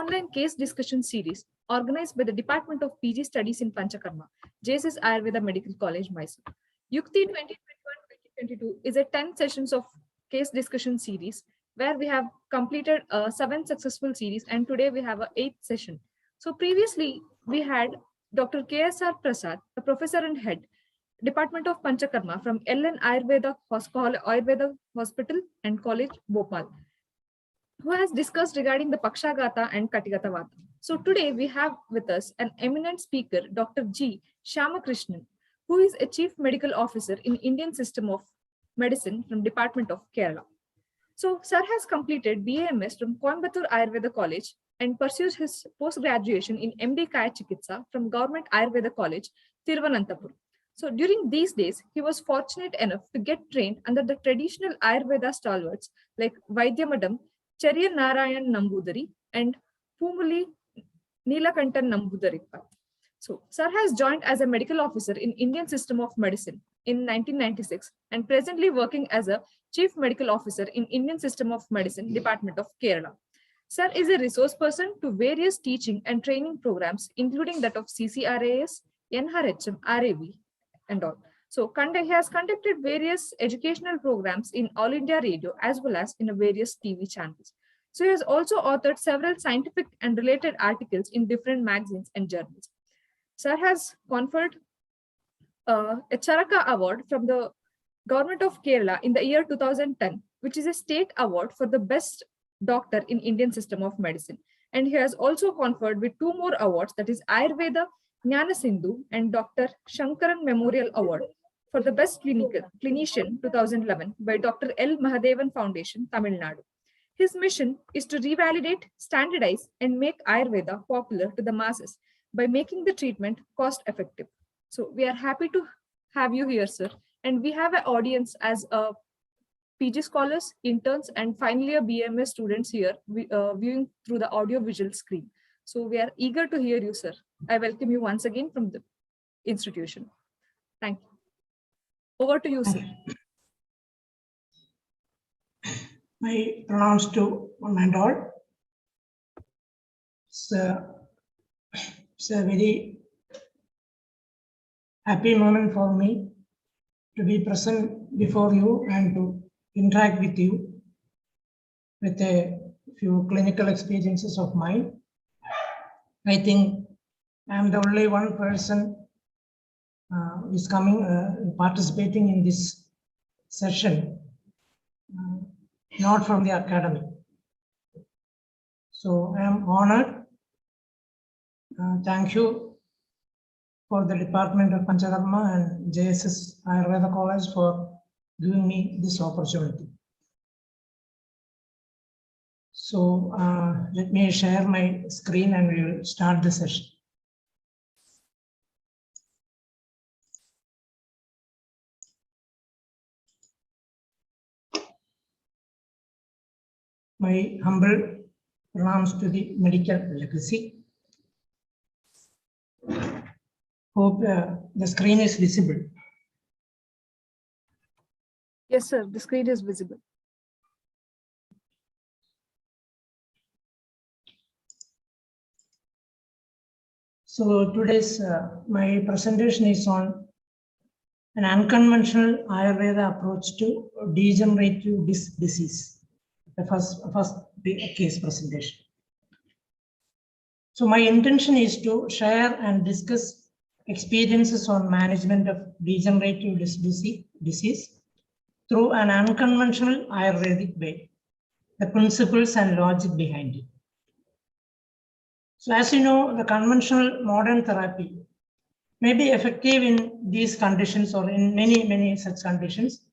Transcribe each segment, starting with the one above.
online case discussion series organized by the Department of PG Studies in Panchakarma, JSS Ayurveda Medical College, Mysore. YUKTI 2021-2022 is a 10 sessions of case discussion series where we have completed 7 successful series, and today we have an 8th session. So previously we had Dr. KSR Prasad, a professor and head, Department of Panchakarma from LN Ayurveda Hospital and College, Bhopal, who has discussed regarding the Pakshagata and Katigata Vata. So today we have with us an eminent speaker, Dr. JSSAMC, who is a Chief Medical Officer in Indian System of Medicine from Department of Kerala. So Sir has completed BAMS from Coimbatore Ayurveda College and pursues his post-graduation in MD Kaya Chikitsa from Government Ayurveda College, Thiruvananthapuram. So during these days, he was fortunate enough to get trained under the traditional Ayurveda stalwarts like Vaidyamadam, Cheriyal Narayan Nambudari, and Pumuli Neelakantan Nambudarippa. So Sir has joined as a medical officer in Indian System of Medicine in 1996 and presently working as a Chief Medical Officer in Indian System of Medicine, Department of Kerala. Sir is a resource person to various teaching and training programs, including that of CCRAS, NRHM, RAV, and all. So he has conducted various educational programs in All India Radio as well as in various TV channels. So he has also authored several scientific and related articles in different magazines and journals. Sir has conferred a Charaka Award from the Government of Kerala in the year 2010, which is a state award for the best doctor in Indian System of Medicine. And he has also conferred with 2 more awards, that is Ayurveda Jnana Sindhu and Dr. Shankaran Memorial Award for the best clinician 2011 by Dr. L. Mahadevan Foundation, Tamil Nadu. His mission is to revalidate, standardize, and make Ayurveda popular to the masses by making the treatment cost effective. So we are happy to have you here, sir. And we have an audience as PG scholars, interns, and finally a BMS students here viewing through the audio visual screen. So we are eager to hear you, sir. I welcome you once again from the institution. Thank you. Over to you, sir. My pronouns to one and all. It's a very happy moment for me to be present before you and to interact with you with a few clinical experiences of mine. I think I am the only one person who is participating in this session, not from the academy. So I am honored. Thank you for the Department of Panchakarma and JSS Ayurveda College for giving me this opportunity. So let me share my screen and we will start the session. My humble pronouns to the medical legacy. Hope the screen is visible. Yes, sir. The screen is visible. So today's my presentation is on an unconventional Ayurveda approach to degenerative disc disease. The first case presentation. So my intention is to share and discuss experiences on management of degenerative disc disease through an unconventional Ayurvedic way, the principles and logic behind it. So as you know, the conventional modern therapy may be effective in these conditions or in many such conditions,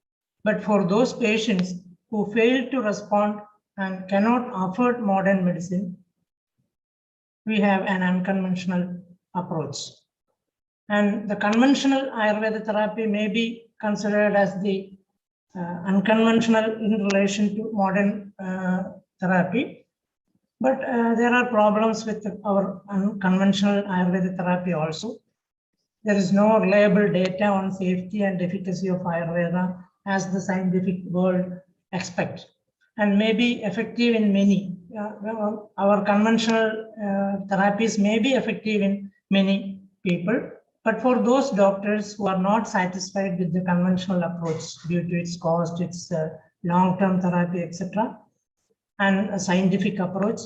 but for those patients who fail to respond and cannot afford modern medicine, we have an unconventional approach. And the conventional Ayurveda therapy may be considered as the unconventional in relation to modern therapy. But there are problems with our unconventional Ayurveda therapy also. There is no reliable data on safety and efficacy of Ayurveda as the scientific world expects, and may be effective in many, our conventional therapies may be effective in many people, but for those doctors who are not satisfied with the conventional approach due to its cost, its long-term therapy, etc., and a scientific approach,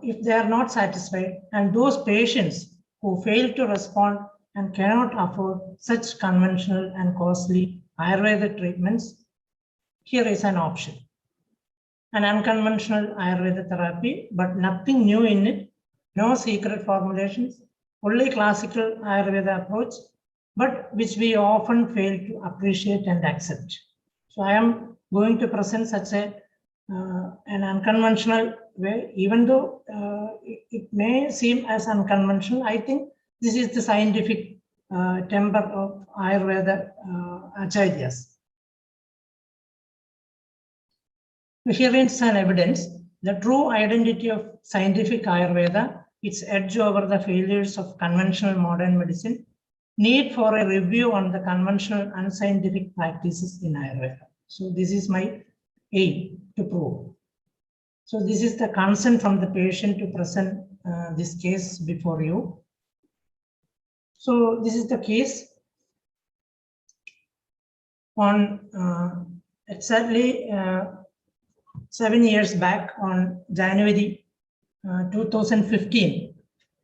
if they are not satisfied, and those patients who fail to respond and cannot afford such conventional and costly Ayurveda treatments, here is an option. An unconventional Ayurveda therapy, but nothing new in it, no secret formulations, only classical Ayurveda approach, but which we often fail to appreciate and accept. So I am going to present such an unconventional way, even though it may seem as unconventional. I think this is the scientific temper of Ayurveda acharyas. Here is an evidence, the true identity of scientific Ayurveda, its edge over the failures of conventional modern medicine, need for a review on the conventional unscientific practices in Ayurveda. So this is my aim to prove. So this is the consent from the patient to present this case before you. So this is the case on exactly 7 years back on January 2015,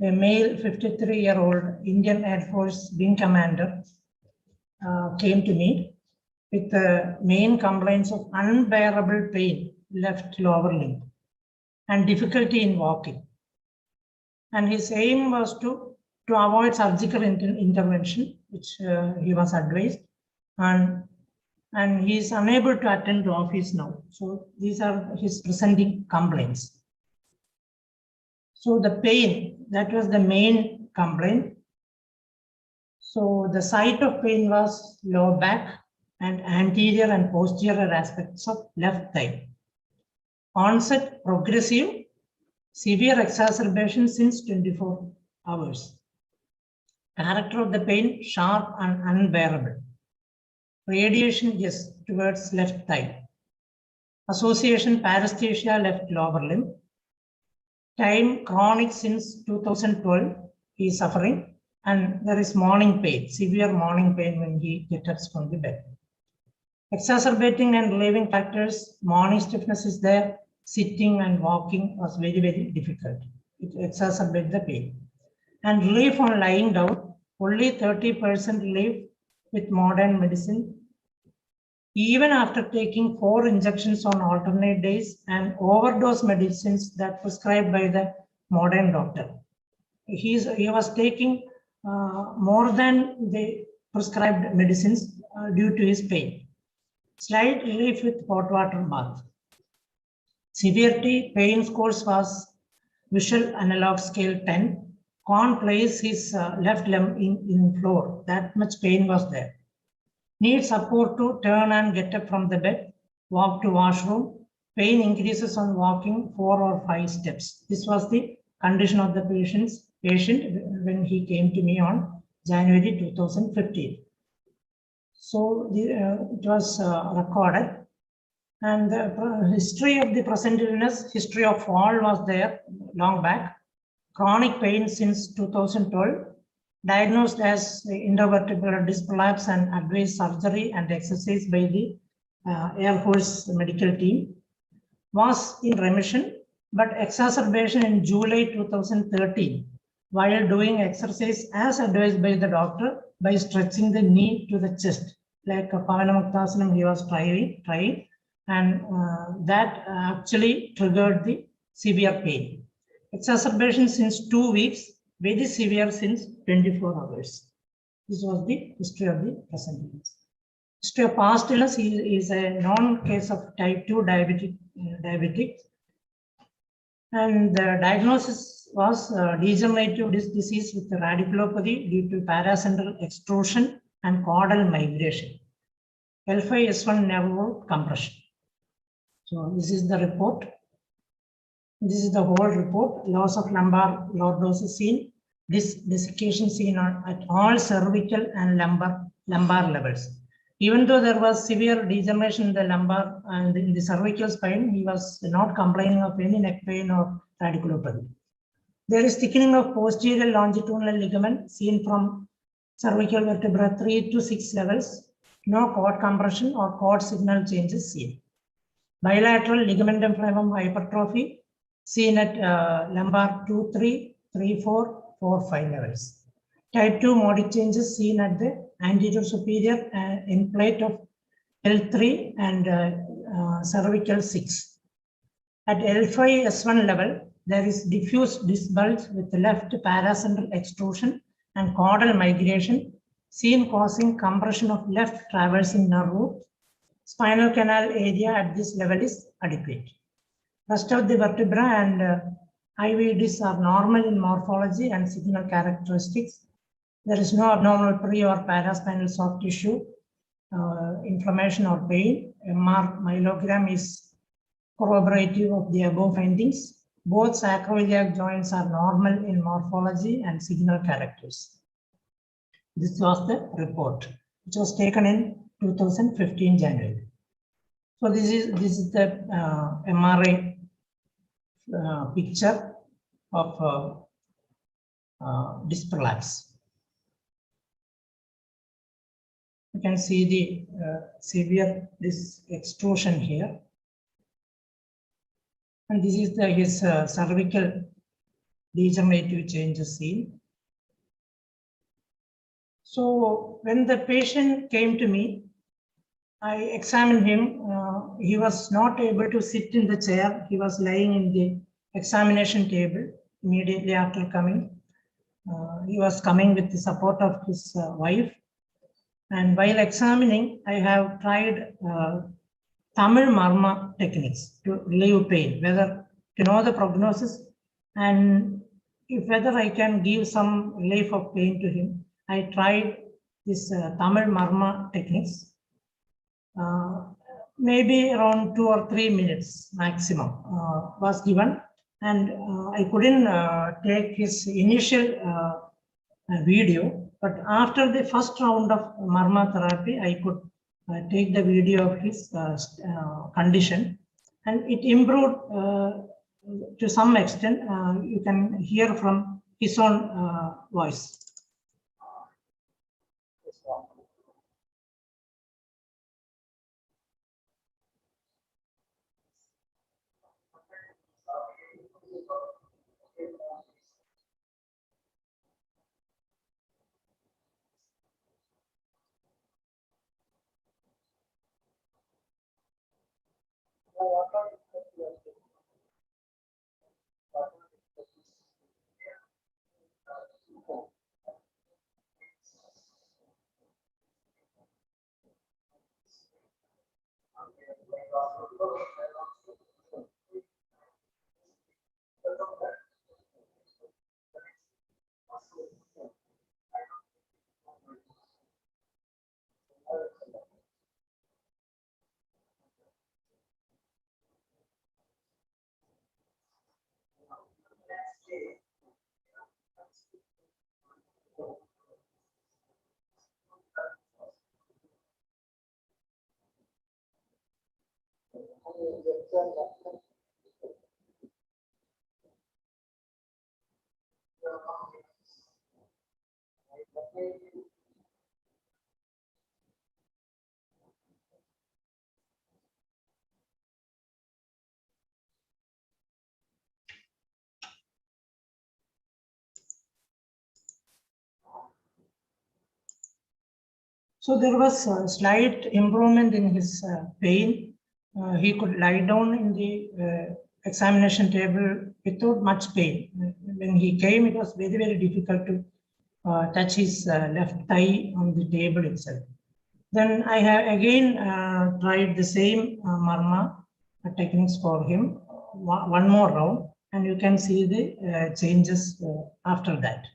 a male 53-year-old Indian Air Force wing commander came to me with the main complaints of unbearable pain, left lower limb, and difficulty in walking. And his aim was to avoid surgical intervention, which he was advised, and he is unable to attend to office now. So these are his presenting complaints. So the pain, that was the main complaint. So the site of pain was lower back and anterior and posterior aspects of left thigh. Onset progressive, severe exacerbation since 24 hours. Character of the pain, sharp and unbearable. Radiation, yes, towards left thigh. Association, paresthesia, left lower limb. Time, chronic since 2012, he is suffering. And there is morning pain, severe morning pain when he gets up from the bed. Exacerbating and relieving factors, morning stiffness is there. Sitting and walking was very, very difficult. It exacerbates the pain. And relief on lying down, only 30% relief with modern medicine. Even after taking 4 injections on alternate days and overdose medicines that prescribed by the modern doctor. He was taking more than the prescribed medicines due to his pain. Slight relief with hot water bath. Severity, pain scores was visual analog scale 10. Can't place his left limb in floor. That much pain was there. Need support to turn and get up from the bed. Walk to washroom. Pain increases on walking 4 or 5 steps. This was the condition of the patient when he came to me on January 2015. So it was recorded. And the history of the present illness, history of fall was there long back. Chronic pain since 2012, diagnosed as intervertebral disc prolapse and advised surgery and exercise by the Air Force medical team. Was in remission, but exacerbation in July 2013 while doing exercise as advised by the doctor by stretching the knee to the chest, like a Pavanamuktasanam he was trying. And that actually triggered the severe pain. Exacerbation since 2 weeks, very severe since 24 hours. This was the history of the present illness. History of past illness is a known case of type 2 diabetic. And the diagnosis was degenerative disc disease with radiculopathy due to paracentral extrusion and caudal migration. L5S1 nerve compression. So this is the report. This is the whole report. Loss of lumbar lordosis seen. This desiccation seen at all cervical and lumbar levels. Even though there was severe degeneration in the lumbar and in the cervical spine, he was not complaining of any neck pain or radiculopathy. There is thickening of posterior longitudinal ligament seen from cervical vertebra 3 to 6 levels. No cord compression or cord signal changes seen. Bilateral ligamentum flavum hypertrophy seen at lumbar 2, 3, 3, 4, 4, 5 levels. Type 2 modic changes seen at the anterior superior end plate of L3 and cervical 6. At L5 S1 level, there is diffuse disc bulge with left paracentral extrusion and caudal migration seen causing compression of left traversing nerve root. Spinal canal area at this level is adequate. Rest of the vertebra and IVDs are normal in morphology and signal characteristics. There is no abnormal pre or paraspinal soft tissue, inflammation or pain. MR myelogram is corroborative of the above findings. Both sacroiliac joints are normal in morphology and signal characters. This was the report, which was taken in 2015 January. So this is the MRI picture of disc prolapse. You can see the severe disc extrusion here. And this is his cervical degenerative changes seen. So when the patient came to me, I examined him. He was not able to sit in the chair. He was lying in the examination table immediately after coming. He was coming with the support of his wife. And while examining, I have tried Tamil Marma techniques to relieve pain, whether to know the prognosis and if whether I can give some relief of pain to him. I tried this Tamil Marma techniques. Maybe around 2 or 3 minutes maximum was given, and I couldn't take his initial video, but after the first round of Marma therapy, I could take the video of his condition, and it improved to some extent. You can hear from his own voice. So there was a slight improvement in his pain. He could lie down in the examination table without much pain. When he came, it was very, very difficult to touch his left thigh on the table itself. Then I have again tried the same Marma techniques for him, one more round, and you can see the changes after that.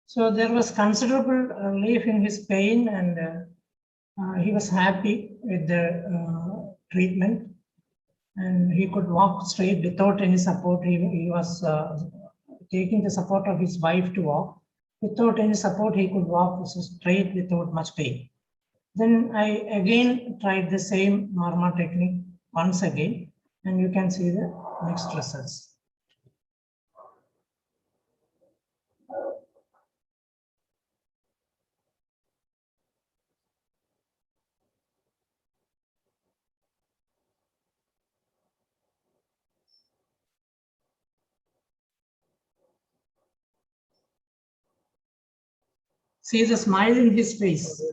So there was considerable relief in his pain, and he was happy with the treatment, and he could walk straight without any support. He was taking the support of his wife to walk. Without any support, he could walk straight without much pain. Then I again tried the same Marma technique once again, and you can see the next results. See the smile in his face.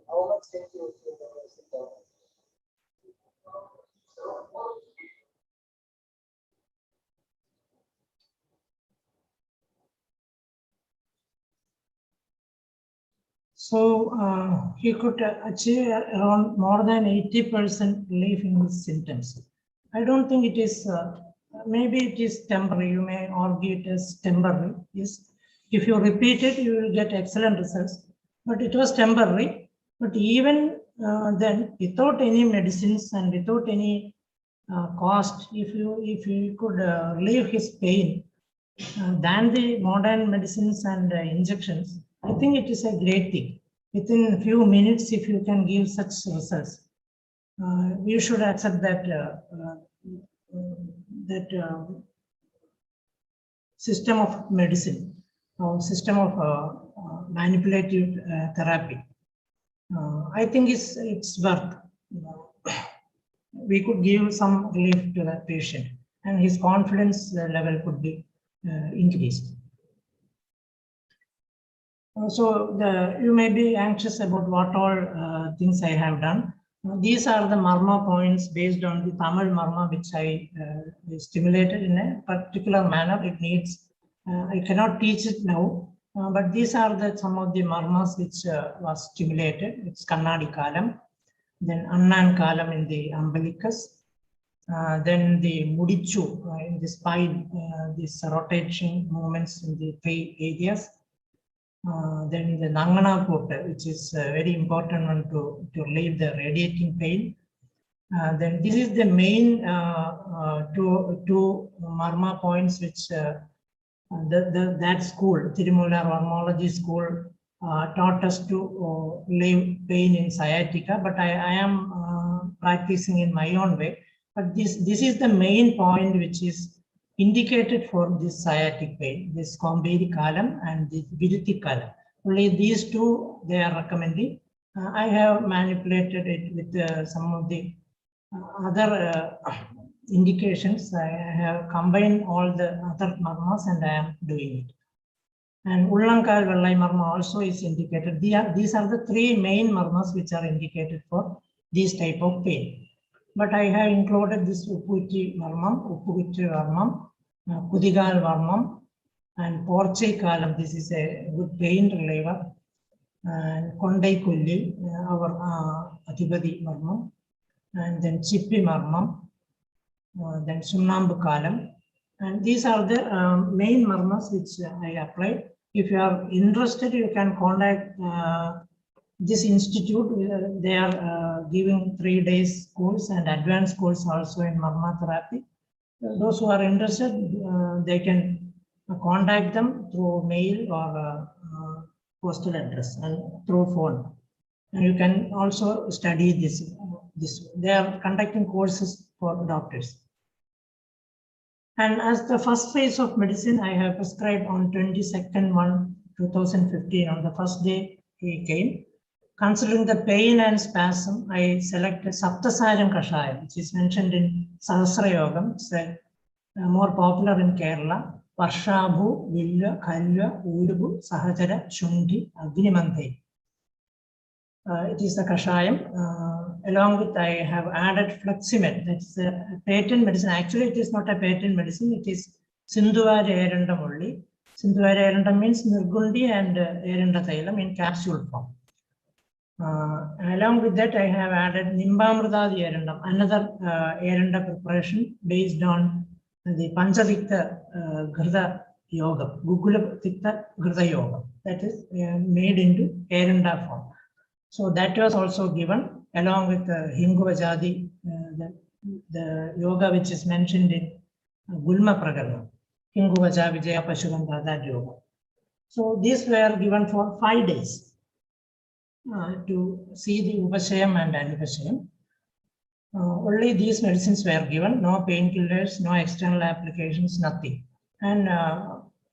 How much can you feel? So he could achieve around more than 80% relief in his symptoms. I don't think it is, maybe it is temporary. You may argue it is temporary. Yes, if you repeat it, you will get excellent results. But it was temporary. But even then, without any medicines and without any cost, if you could relieve his pain than the modern medicines and injections, I think it is a great thing. Within a few minutes, if you can give such results, you should accept that system of medicine or system of manipulative therapy. I think it's worth. We could give some relief to the patient, and his confidence level could be increased. So you may be anxious about what all things I have done. These are the Marma points based on the Tamil Marma, which I stimulated in a particular manner. It needs, I cannot teach it now, but these are some of the Marmas which was stimulated. It's Kannadi Kalam, then Annan Kalam in the umbilicus, then the Mudichu in the spine, these rotation movements in the 3 areas. Then the Nangana Putta, which is a very important one to relieve the radiating pain. Then this is the main two Marma points which that school, Tirumala Marmology school, taught us to relieve pain in sciatica, but I am practicing in my own way. But this is the main point which is indicated for this sciatic pain, this Comberi column and this Viruthi column. Only these two they are recommending. I have manipulated it with some of the other indications, I have combined all the other marmas and I am doing it. And Ullankal Vellai marma also is indicated. These are the three main marmas which are indicated for this type of pain. But I have included this Uppuitti marmam, Uppuitti marmam, Kudigal marmam, and Porche kalam. This is a good pain reliever. And Kondai Kulli, our Adhipati marmam, and then Chippi marmam, then Sunnambu kalam. And these are the main marmas which I applied. If you are interested, you can contact this institute. They are giving 3 days course and advanced course also in marma therapy. Those who are interested, they can contact them through mail or postal address and through phone. And you can also study this. They are conducting courses for doctors. And as the first phase of medicine, I have prescribed on 22nd/1/2015. On the first day he came. Considering the pain and spasm, I selected Saptasayam Kashayam, which is mentioned in Sahasra Yogam. It's more popular in Kerala. Varshabhu, Villa, Kalya, Urubu, Sahajara, Shungi, Agnimanthi. It is the Kashayam. Along with, I have added Fleximed. That's a patent medicine. Actually, it is not a patent medicine. It is Sindhuvar Erandam only. Sindhuvar Erandam means Nirgundi and Eranda Thailam in capsule form. Along with that, I have added Nimbamrita Erandam, another Eranda preparation based on the Panchavikta Ghrida Yoga, Gugula Vikta Ghrida Yoga. That is made into Eranda form. So that was also given along with Hinguvajadi, the yoga which is mentioned in Gulma Prakarana, Hinguvaja Vijaya Pashugandha, that yoga. So these were given for 5 days to see the Upashayam and Anupashayam. Only these medicines were given, no painkillers, no external applications, nothing. And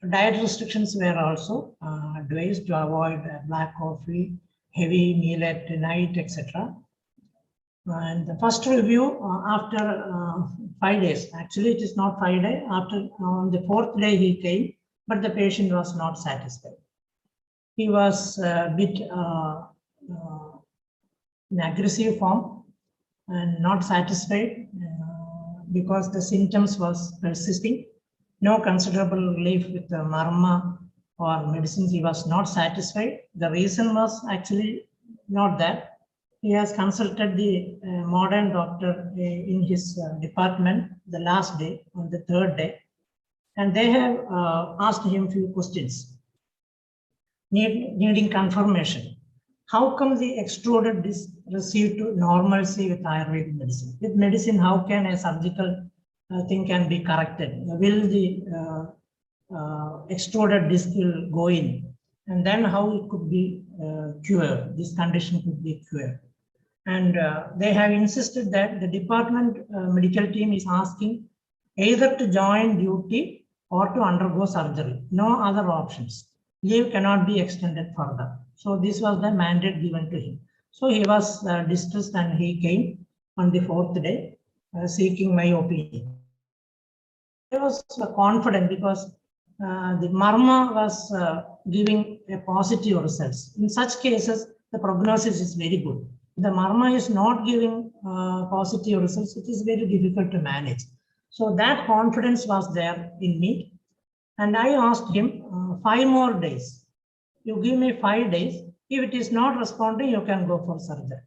diet restrictions were also advised to avoid black coffee, heavy meal at night, etc. And the first review after 5 days, actually it is not 5 days, after on the 4th day he came, but the patient was not satisfied. He was a bit in aggressive form and not satisfied because the symptoms was persisting. No considerable relief with the Marma or medicines. He was not satisfied. The reason was actually not that. He has consulted the modern doctor in his department the last day, on the 3rd day, and they have asked him few questions, needing confirmation. How come the extruded disc received to normalcy with Ayurvedic medicine? With medicine, how can a surgical thing can be corrected? Will the extruded disc will go in? And then how it could be cured? This condition could be cured. And they have insisted that the department medical team is asking either to join duty or to undergo surgery. No other options. Leave cannot be extended further. So this was the mandate given to him. So he was distressed and he came on the 4th day seeking my opinion. I was confident because the Marma was giving a positive results. In such cases, the prognosis is very good. The Marma is not giving positive results. It is very difficult to manage. So that confidence was there in me. And I asked him 5 more days. You give me 5 days. If it is not responding, you can go for surgery.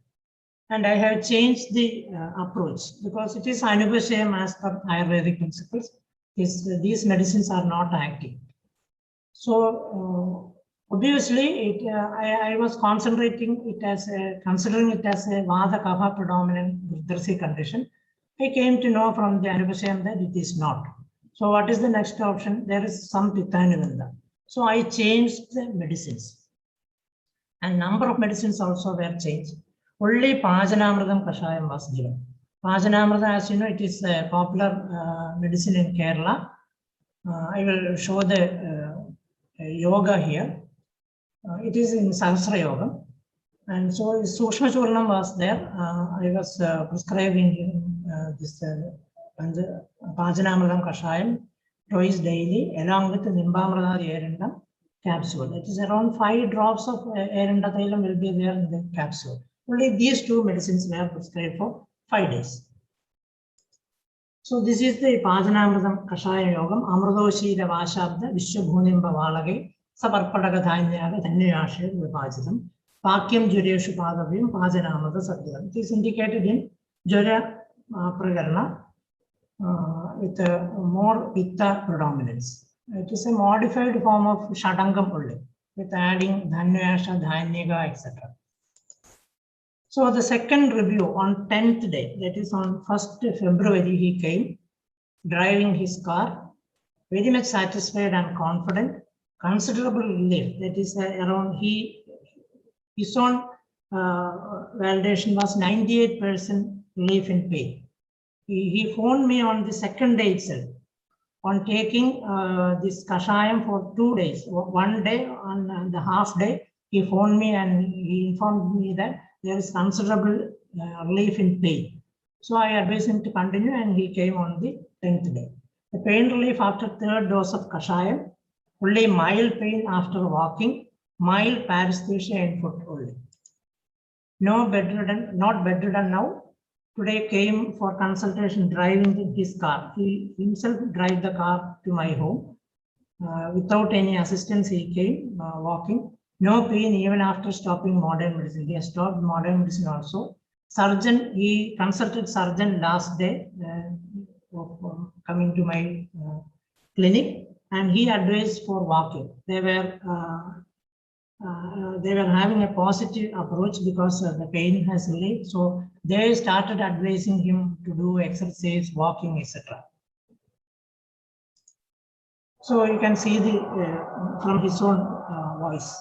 And I have changed the approach because it is Anupashayam as per Ayurvedic principles. These medicines are not active. So obviously, I was considering it as a Vata Kapha predominant Vruddharsi condition. I came to know from the Anupashayam that it is not. So what is the next option? There is some Pitta. So I changed the medicines. And number of medicines also were changed. Only Pajanamridam Kashayam was given. Pajanamridam, as you know, it is a popular medicine in Kerala. I will show the yoga here. It is in Sahasra Yoga. And so Sukshma Churnam was there. I was prescribing this and the Pajanamradam Kashayam twice daily, along with the Nimbamrada Erindam capsule. It is around 5 drops of Erindathailum will be there in the capsule. Only these 2 medicines were prescribed for 5 days. So this is the Pajanamradam Kashaya Yogam, Amrudoshira Vashabda, Vishwabhunimba Valage, Saparpadaga Dhanyaga, Dhanyashir Vipajitam, Pakyam Jureshu Padavim, Pajanamada Sadhyam. It is indicated in Jura Pragarna with more Pitta predominance. It is a modified form of Shatangam only, with adding Dhanyasha, Dhanyaga, etc. So the second review on 10th day, that is on 1st February, he came driving his car, very much satisfied and confident, considerable relief. That is around his own validation was 98% relief in pain. He phoned me on the second day itself on taking this Kashayam for 2 days. One day on the half day, he phoned me and he informed me that there is considerable relief in pain. So I advised him to continue and he came on the 10th day. The pain relief after 3rd dose of Kashayam, only mild pain after walking, mild paresthesia in foot only. No bedridden, not bedridden now. Today came for consultation driving his car. He himself drive the car to my home. Without any assistance, he came walking. No pain even after stopping modern medicine. He has stopped modern medicine also. Surgeon, he consulted surgeon last day of coming to my clinic, and he advised for walking. They were having a positive approach because the pain has relieved. So they started advising him to do exercise, walking, etc. So you can see the from his own voice.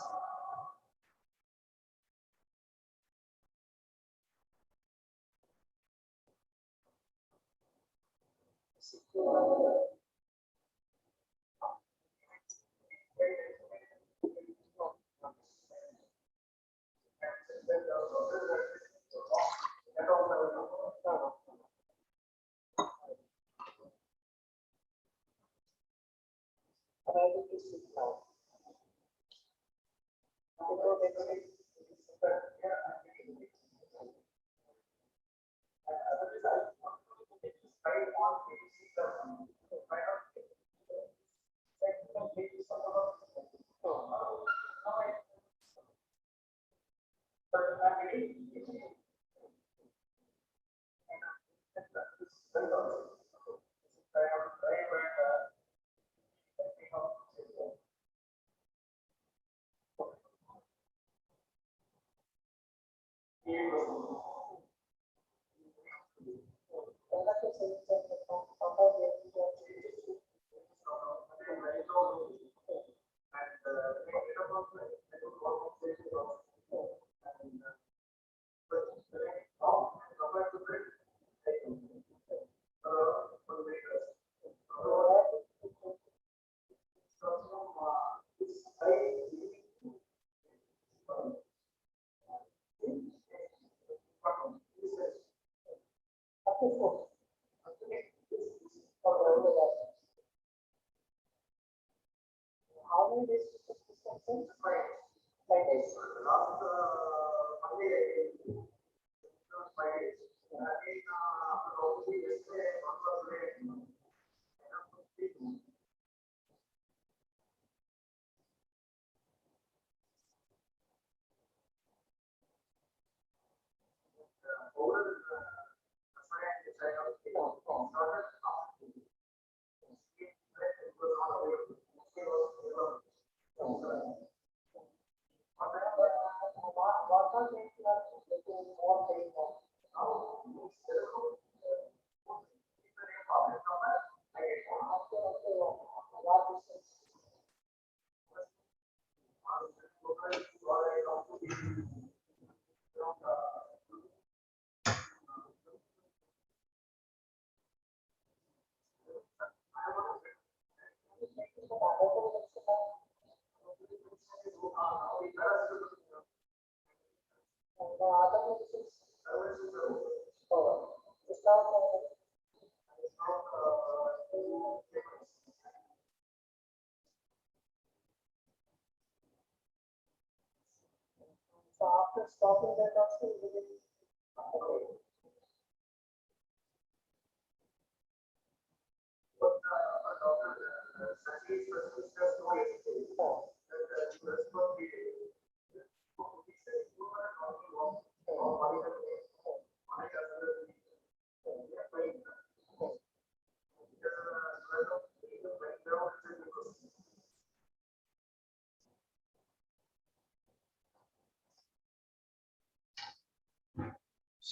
after stopping the toxin within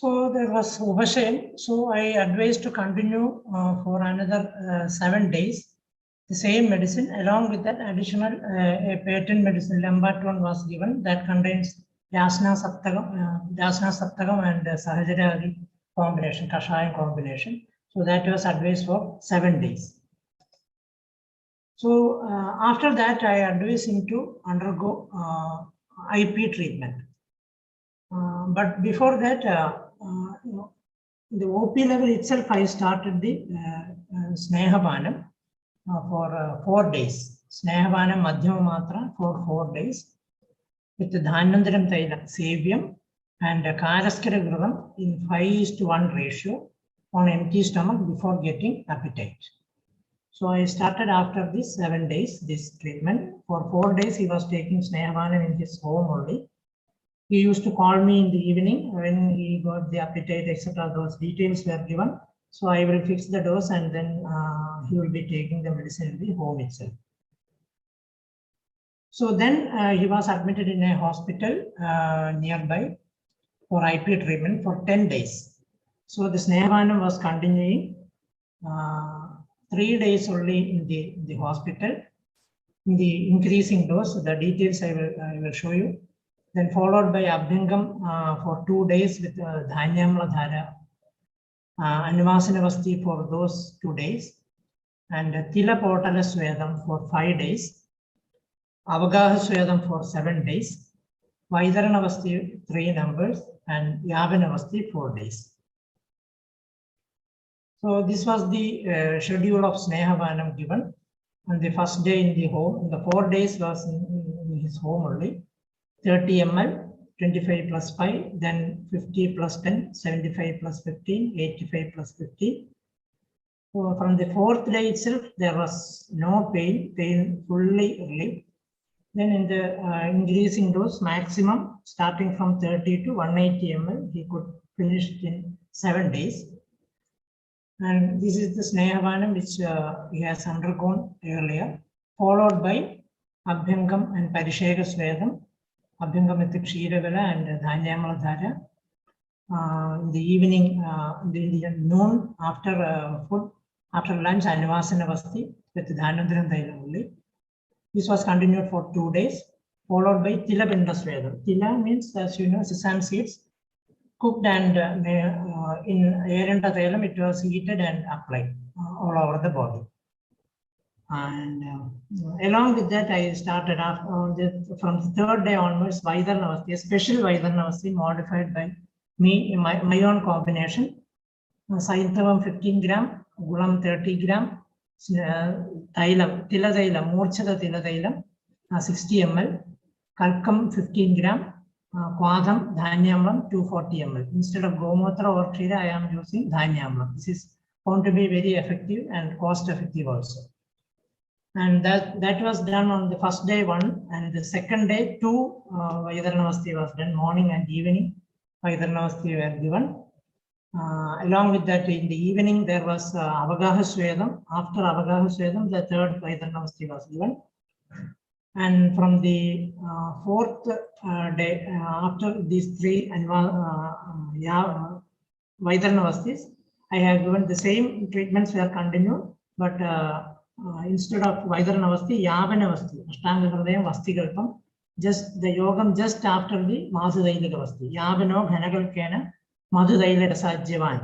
So there was overshare. So I advised to continue for another 7 days. The same medicine, along with that additional a patent medicine, Lambatone was given that contains Jasna Saptagam and Sahajari combination, Kashayam combination. So that was advised for 7 days. So after that, I advised him to undergo IP treatment. But before that, the OP level itself, I started the Snehavanam for 4 days. Snehavanam Madhyama Matra for 4 days with the Dhanandaram Tailam, Savium and Karaskara Grudam in 5:1 ratio on empty stomach before getting appetite. So I started after this 7 days, this treatment. For 4 days, he was taking Snehavanam in his home only. He used to call me in the evening when he got the appetite, etc. Those details were given. So I will fix the dose and then he will be taking the medicine in the home itself. So then he was admitted in a hospital nearby for IP treatment for 10 days. So the Snehavanam was continuing 3 days only in the hospital, in the increasing dose. The details I will show you. Then followed by Abhyangam for 2 days with Dhanyamla Dhara, Anvasanavasti for those 2 days, and Tila Potala Swedam for 5 days, Avagaha Swedam for 7 days, Vaidaranavasti 3 numbers, and Yavanavasti 4 days. So this was the schedule of Snehavanam given. On the first day in the home, the 4 days was in his home only. 30 ml, 25 plus 5, then 50 plus 10, 75 plus 15, 85 plus 50. So from the 4th day itself, there was no pain fully relieved. Then in the increasing dose, maximum starting from 30 to 180 ml, he could finish it in 7 days. And this is the Snehavanam which he has undergone earlier, followed by Abhyangam and Parishega Swedam. Abhyangam with the Kshiravela and Dhanyamala Dhara. In the evening, in the noon, after food, after lunch, Anvasanavasti with Dhanandaram Thailam only. This was continued for 2 days, followed by Tila Pinda Swedam. Tila means, as you know, sesame seeds cooked and in Airenda Thailam, it was heated and applied all over the body. And along with that, I started from the 3rd day onwards, Vaidaranavasti, a special Vaidaranavasti modified by me in my own combination. Sainthavam 15 gram, Gulam 30 gram, Thailam, Tiladailam, Murchada Tiladailam, 60 ml, Kalkam 15 gram, Kwadam, Dhanyamlam 240 ml. Instead of Gomotra or Kshira, I am using Dhanyamlam. This is found to be very effective and cost effective also. And that was done on the first day 1, and the 2nd day 2 Vaidaranavasti was done, morning and evening Vaidaranavasti were given. Along with that, in the evening there was Avagaha Swedam. After Avagaha Swedam, the 3rd Vaidaranavasti was given. And from the 4th day, after these 3 Vaidaranavastis, I have given the same treatments were continued, but instead of Vaidaranavasti, Yavanavasti, Ashtanga Hridayam Vastigalpam, just the yogam just after the Madhudailika Vasti, Yavano Ghanagalkena Madhudailika Sajjavan.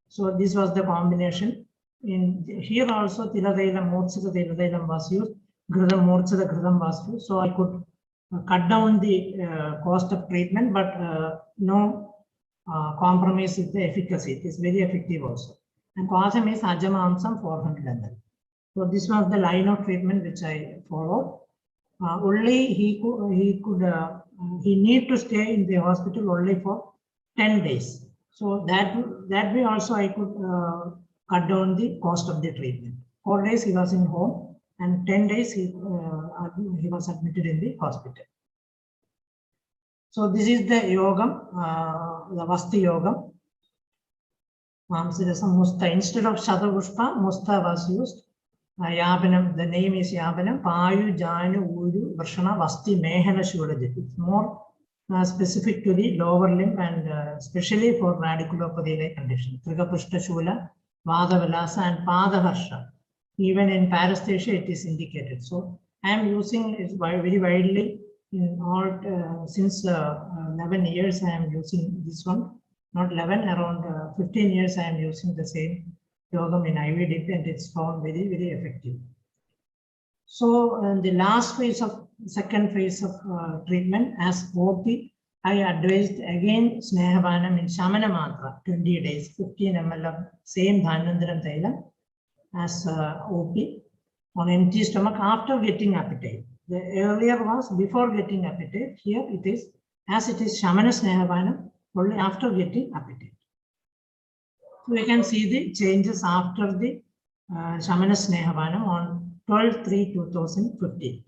So this was the combination. In here also Tiladailam, Murchada Tiladailam was used, Gridam Murchada Gridam was used. So I could cut down the cost of treatment, but no compromise with the efficacy. It is very effective also. And Kwasam is Ajamamsam 400 ml. So this was the line of treatment which I followed. only he need to stay in the hospital only for 10 days. So that way also I could cut down the cost of the treatment. 4 days he was in home and 10 days he was admitted in the hospital. So this is the yogam, the Vasti yogam. Instead of Shatapushpa, Musta was used. Yapanam, the name is Yapanam, Payu, Janu, Uru, Varshana, Vasti, Mehana Shurajit. It's more specific to the lower limb and especially for radiculopathy-like condition. Trigapushta Shula, Vada Vilasa, and Pada Harsha. Even in paresthesia, it is indicated. So I am using it very widely in all since 11 years. I am using this one. Not 11, around 15 years I am using the same yogam in IVDP and it's found very, very effective. So the last phase of, second phase of treatment as OP, I advised again Snehavanam in Shamana Mantra, 20 days, 15 ml of same Dhanandaram Thailam as OP on empty stomach after getting appetite. The earlier was before getting appetite, here it is, as it is Shamana Snehavanam, only after getting appetite. So we can see the changes after the Shamana Snehavanam on 12/3/2015.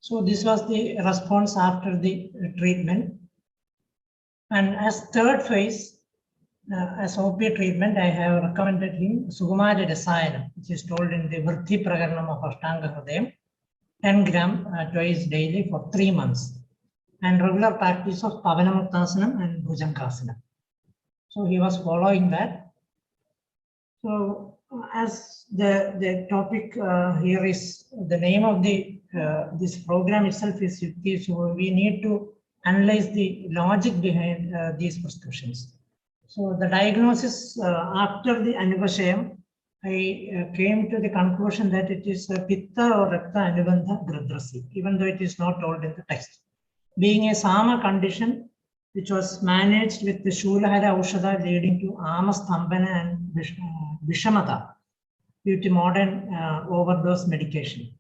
So this was the response after the treatment. And as third phase, as OP treatment, I have recommended him Sukumara Rasayanam, which is told in the Vritti Prakaranam of Ashtanga Hridayam, 10 gram twice daily for 3 months, and regular practice of Pavanamuktasanam and Bhujangasanam. So he was following that. So as the topic here is the name of the this program itself is YUKTI, so we need to analyze the logic behind these prescriptions. So the diagnosis after the Anupashayam, I came to the conclusion that it is Pitta or Rakta Anubandha Gradrasi, even though it is not told in the text. Being a Sama condition, which was managed with the Shulahara Aushadha leading to Amastambana and Vishamata due to modern overdose medication.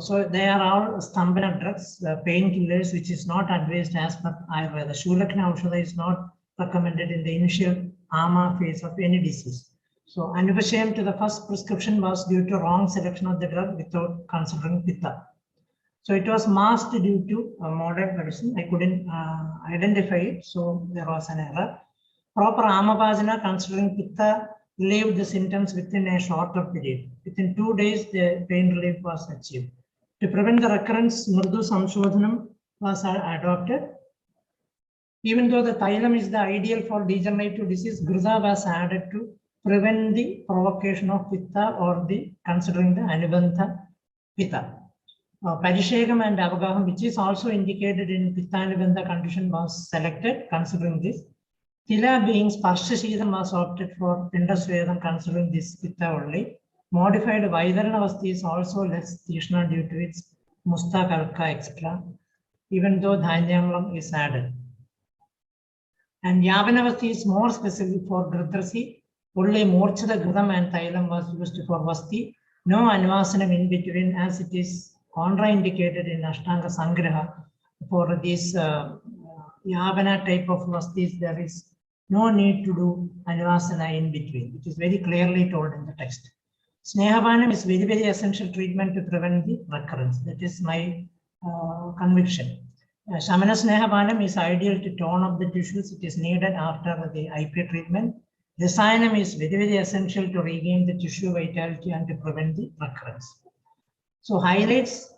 So they are all Stambana drugs, painkillers, which is not advised as per Ayurveda. Shulakna Aushadha is not recommended in the initial AMA phase of any disease. So Anupashayam to the first prescription was due to wrong selection of the drug without considering Pitta. So it was masked due to modern medicine. I couldn't identify it, so there was an error. Proper Amapajana considering Pitta relieved the symptoms within a shorter period. Within 2 days, the pain relief was achieved. To prevent the recurrence, Murdu Samshodhanam was adopted. Even though the Thailam is the ideal for degenerative disease, Gruza was added to prevent the provocation of Pitta or the considering the Anubandha Pitta. Parishegam and Avagaham, which is also indicated in Pitta Anubandha condition, was selected considering this. Tila being Sparshashidam was opted for Pindasvedam considering this Pitta only. Modified Vaidaranavasti is also less Tishna due to its Mustakalka, etc. Even though Dhanyamlam is added. And Yavanavasti is more specific for Gradrasi. Only Morchada Gridam and Thailam was used for Vasti. No Anvasanam in between, as it is contraindicated in Ashtanga Sangraha. For this Yavana type of Vastis, there is no need to do Anvasana in between, which is very clearly told in the text. Snehavanam is very, very essential treatment to prevent the recurrence. That is my conviction. Shamana Snehavanam is ideal to tone up the tissues. It is needed after the IP treatment. Rasayanam is very, very essential to regain the tissue vitality and to prevent the recurrence. So highlights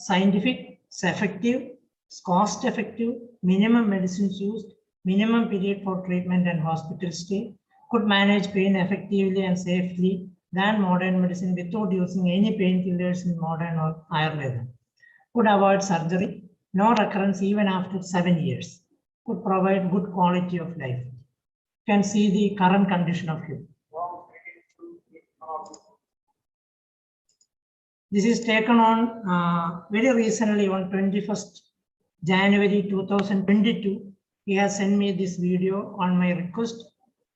scientific, it's effective, it's cost effective, minimum medicines used, minimum period for treatment and hospital stay, could manage pain effectively and safely than modern medicine without using any painkillers in modern or Ayurveda. Could avoid surgery, no recurrence even after 7 years, could provide good quality of life. You can see the current condition of you. This is taken on very recently on 21st January 2022. He has sent me this video on my request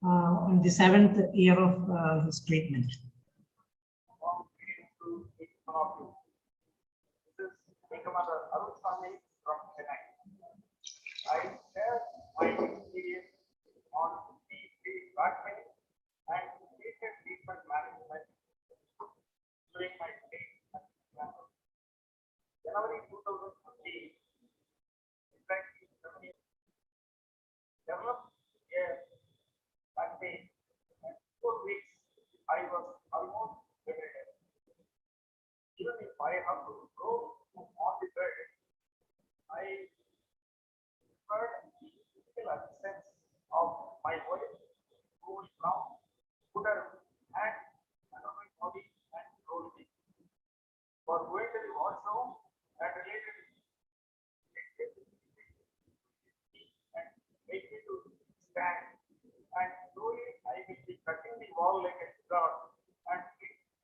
on the 7th year of his treatment. I share my experience on the back pain and treated treatment management during my stay at January 2015. In fact, developed a back pain, and 4 weeks I was almost bedridden. Even if I have to go on the bed, I heard the physical sense of my wife, who is now put her hand under my body and rolled me. For going to the washroom and related and make me to stand, and slowly I will be cutting the wall like a guard and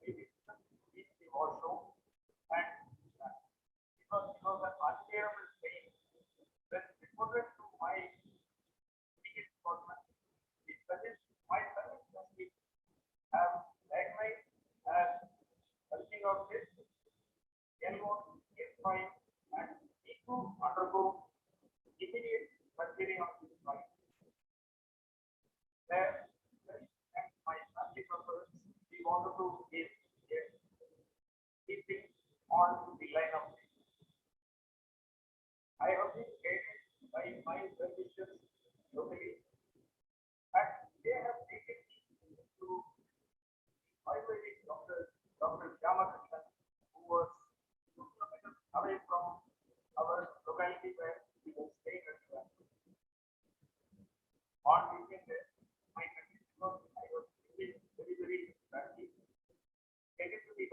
reach the washroom and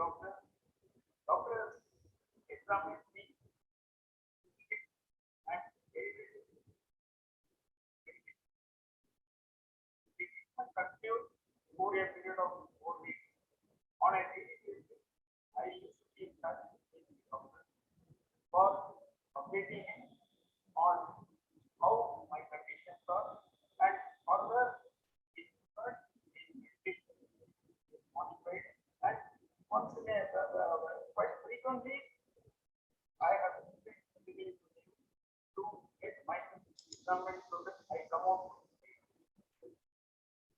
doctor. Doctor examined me and the treatment continued for a period of 4 weeks. On a daily basis, I used to be in touch with the doctor for updating him on how my conditions are and further his modified, and once in a quite frequently I have been to get my examined so that I come out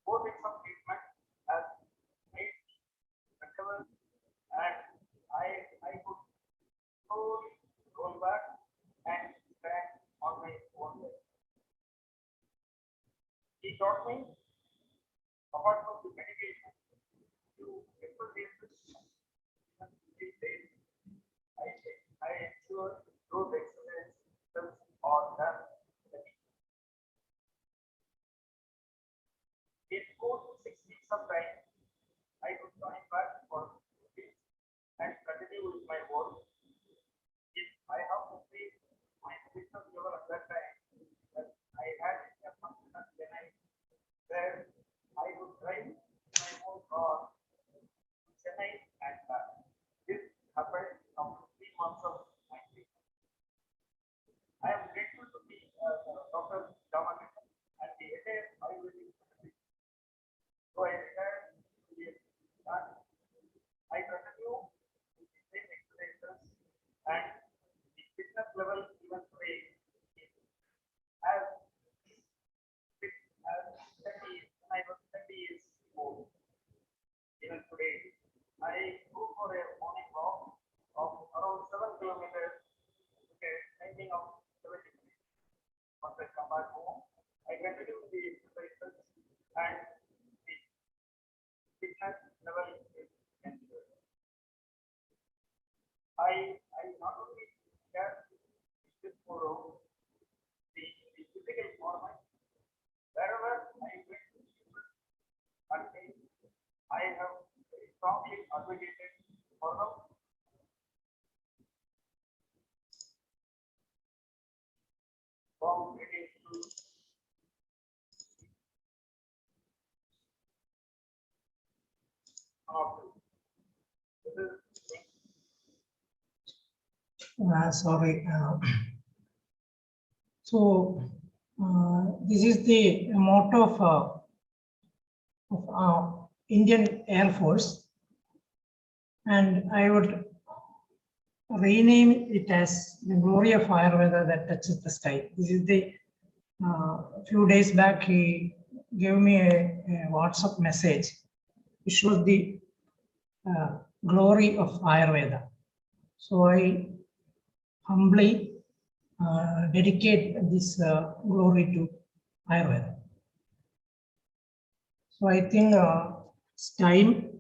4 weeks of treatment has made me better, and I could slowly roll back and stand on my own leg. He taught me, apart from the medication, to exercises. These days, I ensure those exercises are done. In 4 to 6 weeks of time, I could join back for 2 weeks and continue with my work. If I have to say my fitness level at that time, that I had a functional Chennai where I would drive my own car to Chennai and back. This happened after 3 months of my treatment. I am grateful to be Dr. SyamaKrishnan and the entire IVDP. So I retired to be a I continue with the same exercises, and the fitness level even today is as fit as 30 when I was 30 years old. Even today, I go for a morning walk of around 7 kilometers with a timing of 70 minutes. Once I come back home, I continue the exercises and the fitness level is ensured. I not only share this forum, the physical format, wherever I went to country, I have very strongly advocated for them. From getting to Sorry. So this is the motto of Indian Air Force, and I would rename it as the glory of Ayurveda that touches the sky. This is the few days back he gave me a WhatsApp message which shows the glory of Ayurveda. So I humbly dedicate this glory to Ayurveda. So I think it's time.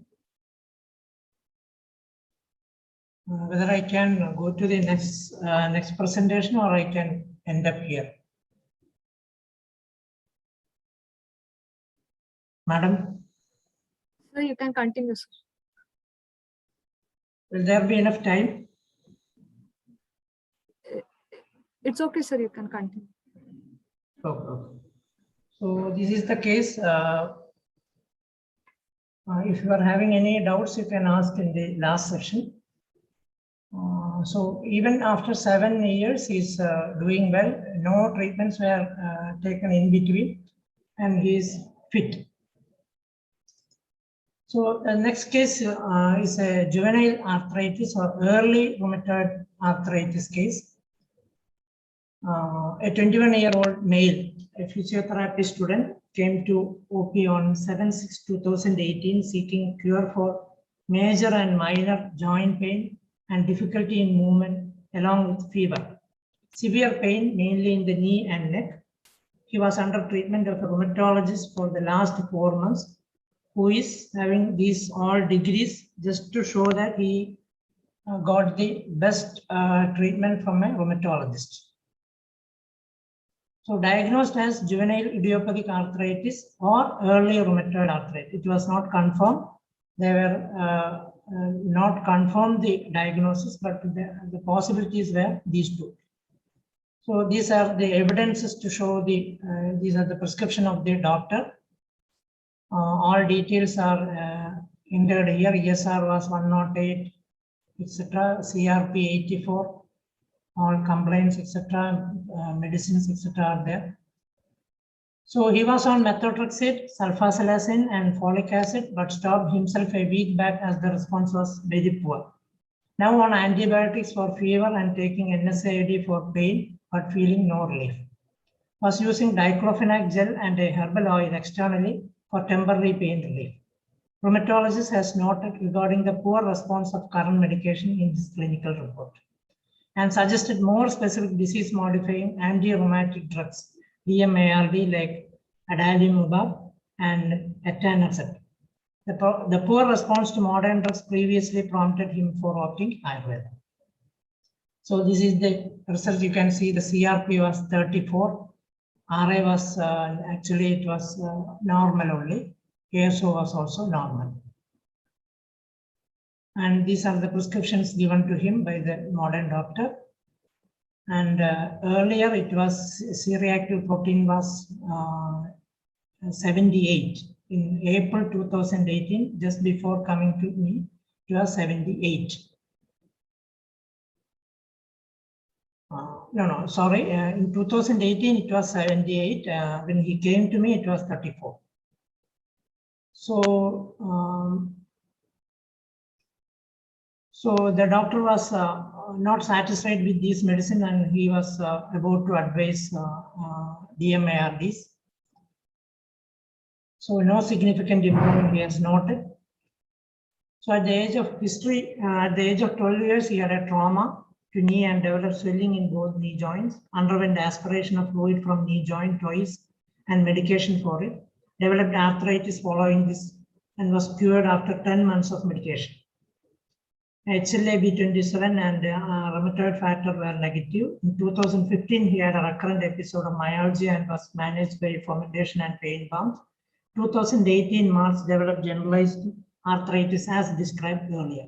Whether I can go to the next presentation or I can end up here. Madam? So you can continue, sir. Will there be enough time? It's okay, sir. You can continue. Okay. So this is the case. If you are having any doubts, you can ask in the last session. So even after 7 years, he's doing well. No treatments were taken in between, and he is fit. So the next case is a juvenile arthritis or early rheumatoid arthritis case. A 21-year-old male, a physiotherapy student, came to OP on 7/6/2018 seeking cure for major and minor joint pain and difficulty in movement along with fever. Severe pain mainly in the knee and neck. He was under treatment of a rheumatologist for the last 4 months, who is having these all degrees just to show that he got the best treatment from a rheumatologist. So diagnosed as juvenile idiopathic arthritis or early rheumatoid arthritis. It was not confirmed. They were not confirmed the diagnosis, but the possibilities were these two. So these are the evidences to show these are the prescription of the doctor. All details are entered here. ESR was 108, etc. CRP 84, all complaints, etc. Medicines, etc. are there. So he was on methotrexate, sulfasalazine, and folic acid, but stopped himself a week back as the response was very poor. Now on antibiotics for fever and taking NSAID for pain, but feeling no relief. Was using diclofenac gel and a herbal oil externally for temporary pain relief. Rheumatologist has noted regarding the poor response of current medication in this clinical report and suggested more specific disease-modifying anti-rheumatic drugs, DMARD, like adalimumab and etanercept. The poor response to modern drugs previously prompted him for opting Ayurveda. So this is the result. You can see the CRP was 34. RA was actually it was normal only. ASO was also normal. And these are the prescriptions given to him by the modern doctor. And earlier it was C-reactive protein was 78. In April 2018, just before coming to me, it was 78. Sorry. In 2018, it was 78. When he came to me, it was 34. So, so the doctor was not satisfied with this medicine, and he was about to advise DMARDs. So no significant improvement he has noted. So at the age of history, at the age of 12 years, he had a trauma to knee and developed swelling in both knee joints, underwent aspiration of fluid from knee joint twice and medication for it, developed arthritis following this, and was cured after 10 months of medication. HLA-B27 and rheumatoid factor were negative. In 2015, he had a recurrent episode of myalgia and was managed by fomentation and pain balms. 2018 March developed generalized arthritis as described earlier.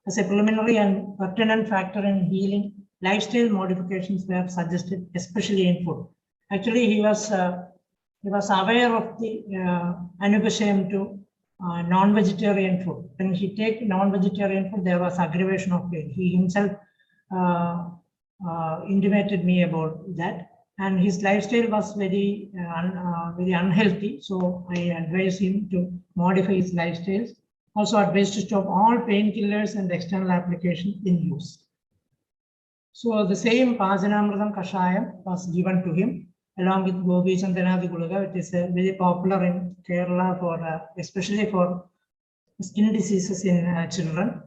As a preliminary and pertinent factor in healing, lifestyle modifications were suggested, especially in food. Actually, he was aware of the anupashayam to non-vegetarian food. When he take non-vegetarian food, there was aggravation of pain. He himself intimated me about that. And his lifestyle was very unhealthy. So I advised him to modify his lifestyles. Also advised to stop all painkillers and external applications in use. So the same Pajanamridam Kashayam was given to him along with Gobi Chandana Gulaga, which is very popular in Kerala for especially for skin diseases in children.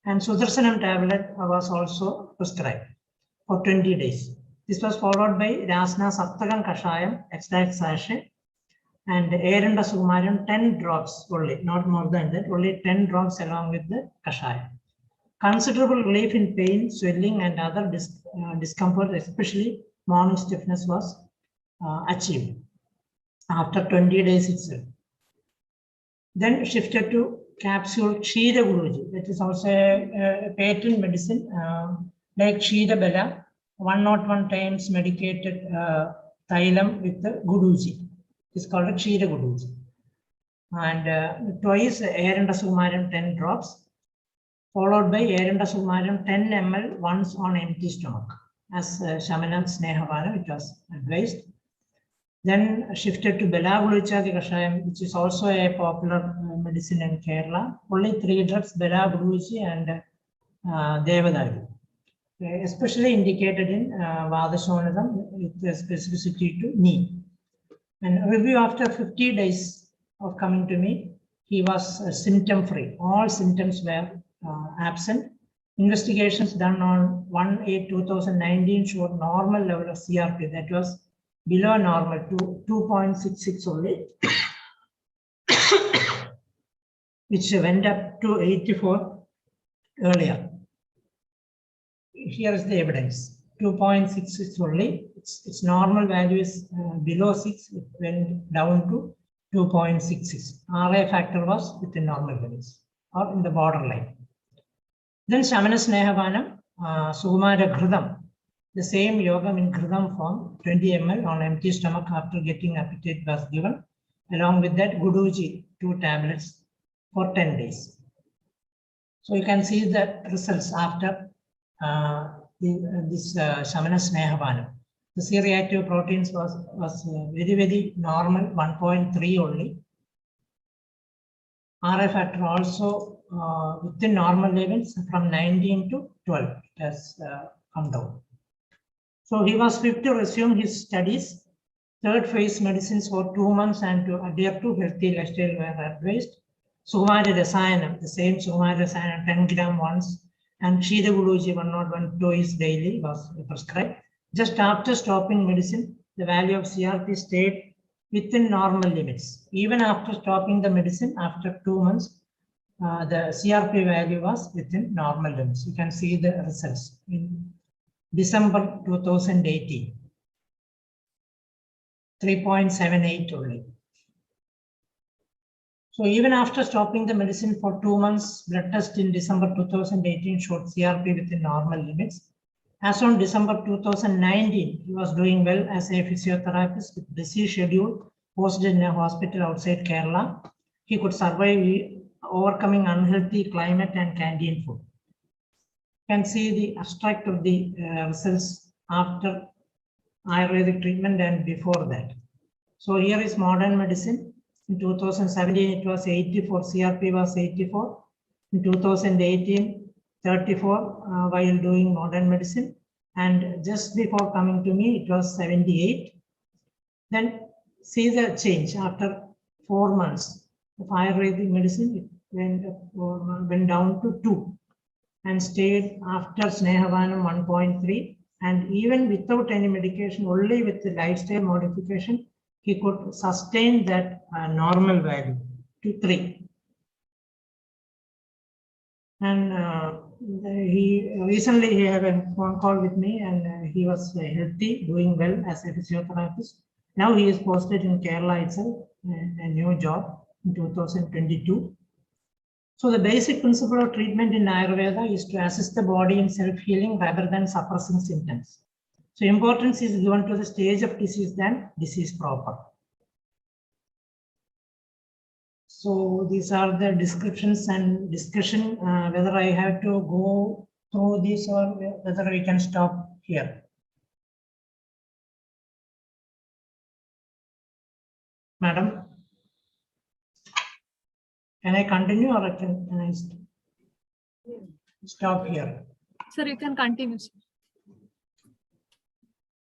And Sudarsanam tablet was also prescribed for 20 days. This was followed by Rasna Saptagan Kashayam, extract sachet, and Eranda Sumaram 10 drops only, not more than that, only 10 drops along with the Kashayam. Considerable relief in pain, swelling, and other discomfort, especially morning stiffness, was achieved after 20 days itself. Then shifted to capsule Kshira Guruji, that is also a patent medicine like Kshira Bela, 101 times medicated thylam with the Guruji. It's called a Kshira Guruji. And twice Eranda Sumaram 10 drops, followed by Eranda Sumaram 10 ml once on empty stomach, as Shamanam Snehavana, which was advised. Then shifted to Belaguluchadi Kashayam, which is also a popular medicine in Kerala. Only 3 drugs, Belaguluchi and Devadayu, especially indicated in Vadashonadam with the specificity to knee. And review after 50 days of coming to me, he was symptom free. All symptoms were absent. Investigations done on 1/8/2019 showed normal level of CRP, that was below normal to 2.66 only, which went up to 84 earlier. Here is the evidence. 2.66 only. Its normal value is below 6. It went down to 2.66. RA factor was within normal limits or in the borderline. Then Shamana Snehavanam, Sukumara Gridam, the same yogam in Gridam form, 20 ml on empty stomach after getting appetite was given. Along with that, Guduji, 2 tablets for 10 days. So you can see the results after this Shamana Snehavanam. The C-reactive proteins was very, very normal, 1.3 only. RF factor also within normal levels from 19 to 12, it has come down. So he was fit to resume his studies. Third phase medicines for 2 months and to adhere to healthy lifestyle were advised. Sukumara Rasayanam, the same Sukumara Rasayanam 10 gram once, and Shida Guluji 101 twice daily was prescribed. Just after stopping medicine, the value of CRP stayed within normal limits. Even after stopping the medicine, after 2 months, the CRP value was within normal limits. You can see the results in December 2018, 3.78 only. So even after stopping the medicine for 2 months, blood test in December 2018 showed CRP within normal limits. As on December 2019, he was doing well as a physiotherapist with busy schedule, posted in a hospital outside Kerala. He could survive overcoming unhealthy climate and canteen food. You can see the abstract of the results after Ayurvedic treatment and before that. So here is modern medicine. In 2017, it was 84, CRP was 84. In 2018, 34 while doing modern medicine. And just before coming to me, it was 78. Then see the change after 4 months of Ayurvedic medicine, it went down to 2 and stayed after Snehavanam 1.3. And even without any medication, only with the lifestyle modification, he could sustain that normal value to 3. And he recently he had a phone call with me, and he was healthy, doing well as a physiotherapist. Now he is posted in Kerala itself, a new job in 2022. So the basic principle of treatment in Ayurveda is to assist the body in self-healing rather than suppressing symptoms. So importance is given to the stage of disease than disease proper. So these are the descriptions and discussion, whether I have to go through this or whether we can stop here. Madam, can I continue or can I stop here? Sir, you can continue.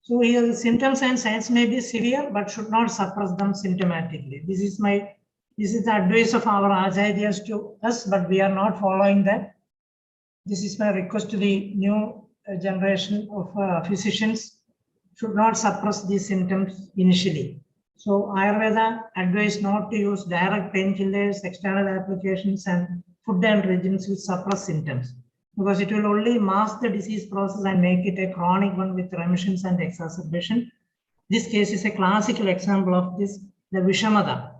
So here the symptoms and signs may be severe, but should not suppress them symptomatically. This is the advice of our acharyas to us, but we are not following that. This is my request to the new generation of physicians, should not suppress these symptoms initially. So Ayurveda advised not to use direct painkillers, external applications, and food and regimes which suppress symptoms, because it will only mask the disease process and make it a chronic one with remissions and exacerbation. This case is a classical example of this, the Vishamada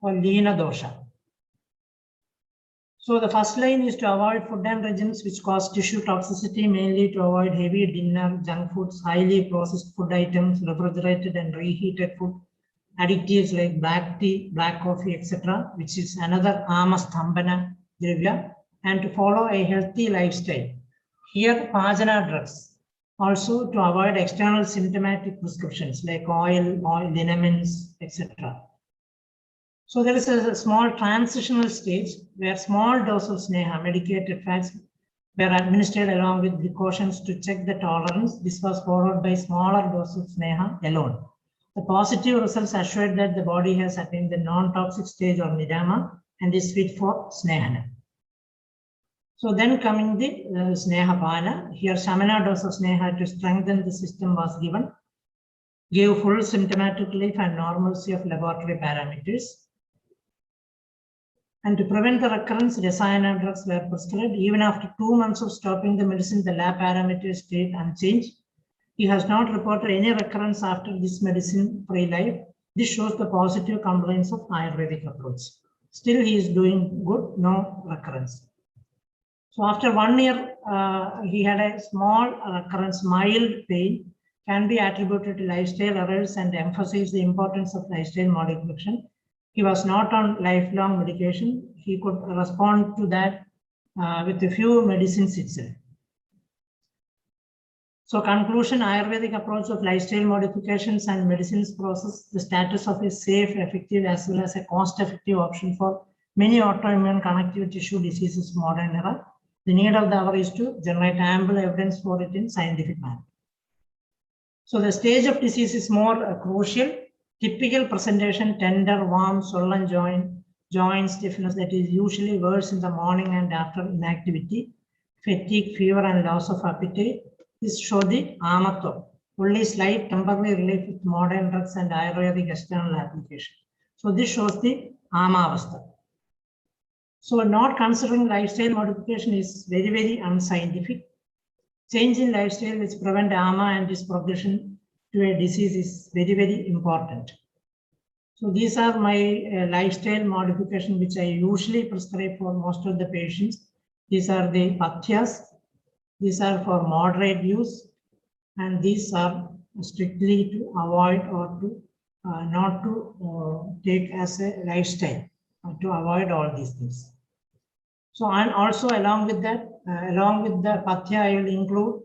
or Leena dosha. So the first line is to avoid food and regimes which cause tissue toxicity, mainly to avoid heavy dinner, junk foods, highly processed food items, refrigerated and reheated food, additives like black tea, black coffee, etc., which is another amastambana dravya, and to follow a healthy lifestyle. Here, Pajana drugs. Also to avoid external symptomatic prescriptions like oil liniments, etc. So there is a small transitional stage where small dose of Sneha, medicated fats, were administered along with precautions to check the tolerance. This was followed by smaller dose of Sneha alone. The positive results assured that the body has attained the non-toxic stage or Nidama and is fit for Snehana. So then coming the Snehapana, here Shamana dose of Sneha to strengthen the system was given, gave full symptomatic relief and normalcy of laboratory parameters. And to prevent the recurrence, Rasayana drugs were prescribed. Even after 2 months of stopping the medicine, the lab parameters stayed unchanged. He has not reported any recurrence after this medicine-free life. This shows the positive compliance of Ayurvedic approach. Still, he is doing good, no recurrence. So after 1 year, he had a small recurrence, mild pain, can be attributed to lifestyle errors and emphasize the importance of lifestyle modification. He was not on lifelong medication. He could respond to that with a few medicines itself. So conclusion, Ayurvedic approach of lifestyle modifications and medicines process the status of a safe, effective, as well as a cost-effective option for many autoimmune connective tissue diseases of modern era. The need of the hour is to generate ample evidence for it in scientific manner. So the stage of disease is more crucial. Typical presentation, tender, warm, swollen joint stiffness that is usually worse in the morning and after inactivity, fatigue, fever, and loss of appetite. This show the Amato, only slight temporary relief with modern drugs and Ayurvedic external application. So this shows the Amavastha. So not considering lifestyle modification is very, very unscientific. Change in lifestyle which prevent AMA and its progression to a disease is very, very important. So these are my lifestyle modification which I usually prescribe for most of the patients. These are the pathyas. These are for moderate use, and these are strictly to avoid or to not to take as a lifestyle, to avoid all these things. So, and also along with that, along with the pathya, I will include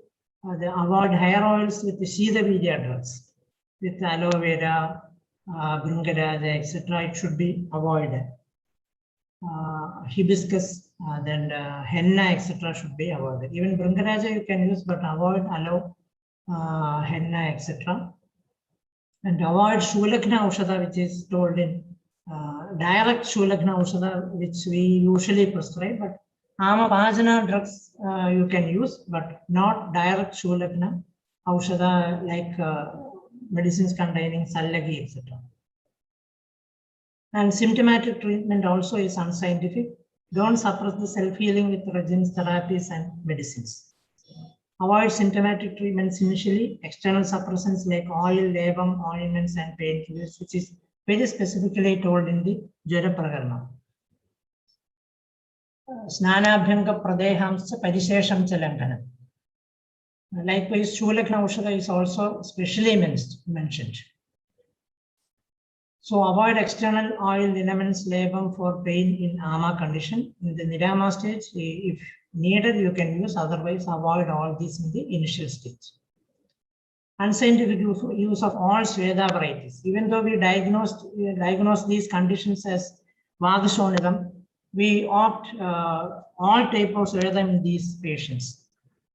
the avoid hair oils with the Shida drugs, with aloe vera, bringaraja, etc. It should be avoided. Hibiscus, then henna, etc. should be avoided. Even bringaraja you can use, but avoid aloe, henna, etc. And avoid Shulakna Aushadha, which is told in direct Shulakna Aushadha, which we usually prescribe, but Amapajana drugs you can use, but not direct Shulakna Aushadha like medicines containing Sallagi, etc. And symptomatic treatment also is unscientific. Don't suppress the self-healing with regimes, therapies, and medicines. Avoid symptomatic treatments initially. External suppressants like oil, labum, ointments, and painkillers, which is very specifically told in the Jara Prakarana. Snanabhyanga pradehamscha parishesham chalankanam. Likewise, Shulakna Aushadha is also specially mentioned. So avoid external oil, liniments, labum for pain in AMA condition. In the Nirama stage, if needed, you can use, otherwise avoid all these in the initial stage. Unscientific use of all Sweda varieties. Even though we diagnose these conditions as Vadashonidam, we opt all type of Sweda in these patients,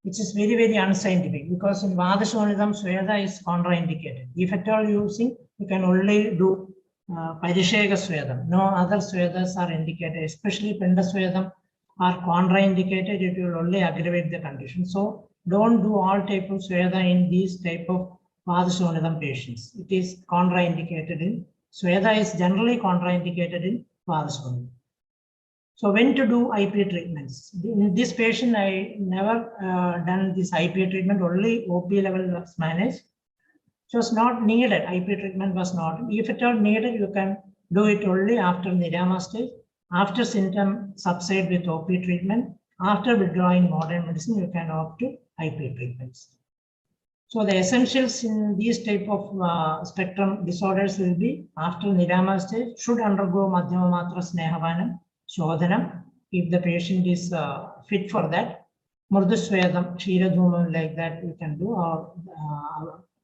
which is very, very unscientific, because in Vadashonidam, Sweda is contraindicated. If at all using, you can only do Parishega Swedam. No other Swedas are indicated, especially Pinda Swedam are contraindicated. It will only aggravate the condition. So don't do all type of Sweda in these type of Vadashonidam patients. It is contraindicated in Sweda is generally contraindicated in Vadashonidam. So when to do IP treatments? In this patient, I never done this IP treatment, only OP level was managed. It was not needed, IP treatment was not. If at all needed, you can do it only after Nirama stage, after symptom subside with OP treatment, after withdrawing modern medicine, you can opt to IP treatments. So the essentials in these type of spectrum disorders will be after Nirama stage, should undergo Madhyama Matra Snehavanam, Shodhanam, if the patient is fit for that. Murdusvedam, Kshiradhumam, like that you can do, or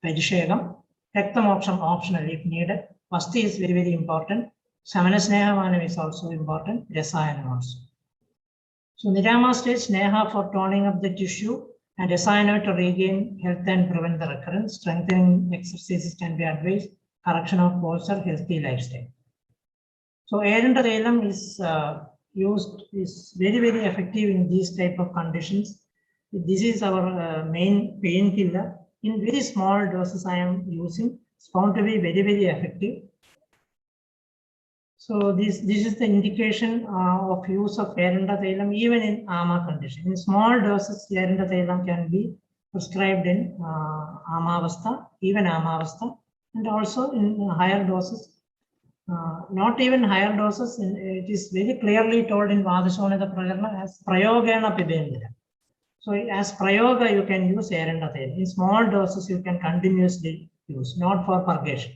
Padishegam. Rektamoksham optional if needed. Vasti is very, very important. Samana Snehavanam is also important. Rasayanam also. So Nirama stage, Sneha for toning up the tissue, and Rasayana to regain health and prevent the recurrence. Strengthening exercises can be advised. Correction of posture, healthy lifestyle. So Aerendarelam is used, is very, very effective in these type of conditions. This is our main painkiller. In very small doses I am using. It's found to be very, very effective. So this is the indication of use of Aerendarelam even in AMA condition. In small doses, Aerendarelam can be prescribed in Amavastha, even Amavastha, and also in higher doses not even higher doses. It is very clearly told in Vadashonida Prakarana as Prayogena Pibendra. So as Prayoga, you can use Erendathail. In small doses, you can continuously use, not for purgation.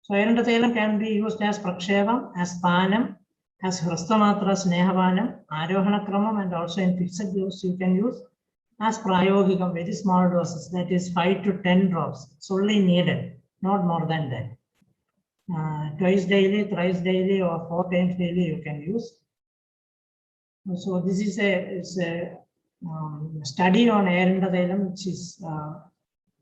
So Erendathail can be used as Prakshevam, as Panam, as Hrastamatra Snehavanam, Arohana Kramam, and also in fixed use, you can use as Prayogikam, very small doses, that is 5 to 10 drops. It's only needed, not more than that. Twice daily, thrice daily, or 4 times daily you can use. So this is a study on Erendathailum, which is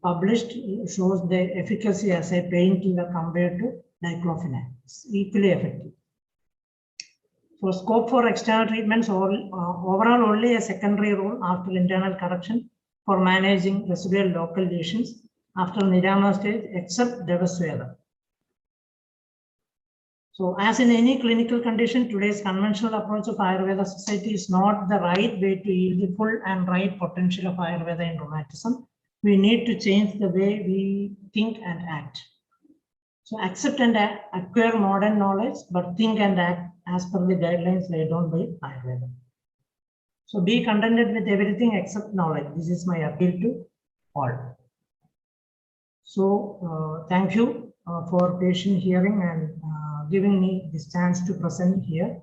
published, shows the efficacy as a painkiller compared to diclofenac. It's equally effective. For scope for external treatments, overall only a secondary role after internal correction for managing residual local lesions after Nirama stage, except Devasweda. So as in any clinical condition, today's conventional approach of Ayurveda Society is not the right way to yield the full and right potential of Ayurveda in rheumatism. We need to change the way we think and act. So accept and acquire modern knowledge, but think and act as per the guidelines laid down by Ayurveda. So be contented with everything except knowledge. This is my appeal to all. So thank you for patient hearing and giving me this chance to present here.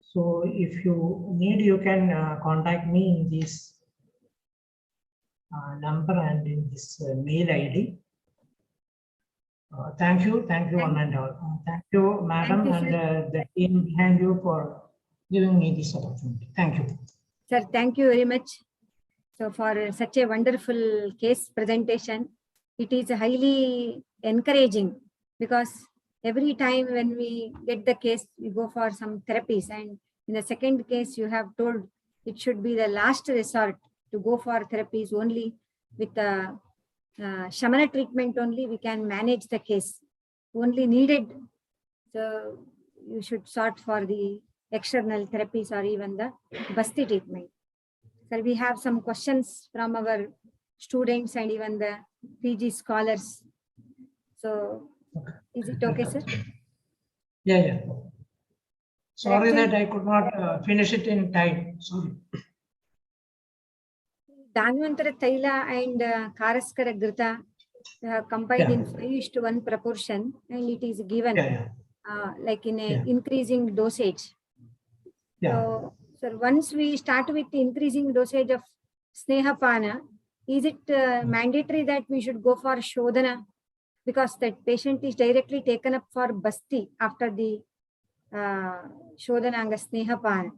So if you need, you can contact me in this number and in this mail ID. Thank you one and all. Thank you, madam, and the team behind you for giving me this opportunity. Thank you. Sir, thank you very much. So for such a wonderful case presentation, it is highly encouraging because every time when we get the case, we go for some therapies, and in the second case, you have told it should be the last resort to go for therapies. Only with the Shamana treatment only we can manage the case. Only needed, so you should sort for the external therapies or even the Basti treatment. So we have some questions from our students and even the PG scholars. So is it okay, sir? Yeah. Sorry that I could not finish it in time. Sorry. Dhanvantara Taila and Karaskara Grita have combined in 5:1 proportion, and it is given like in a increasing dosage. So once we start with the increasing dosage of Snehapana, is it mandatory that we should go for Shodhana? Because that patient is directly taken up for Basti after the Shodhananga Snehapana.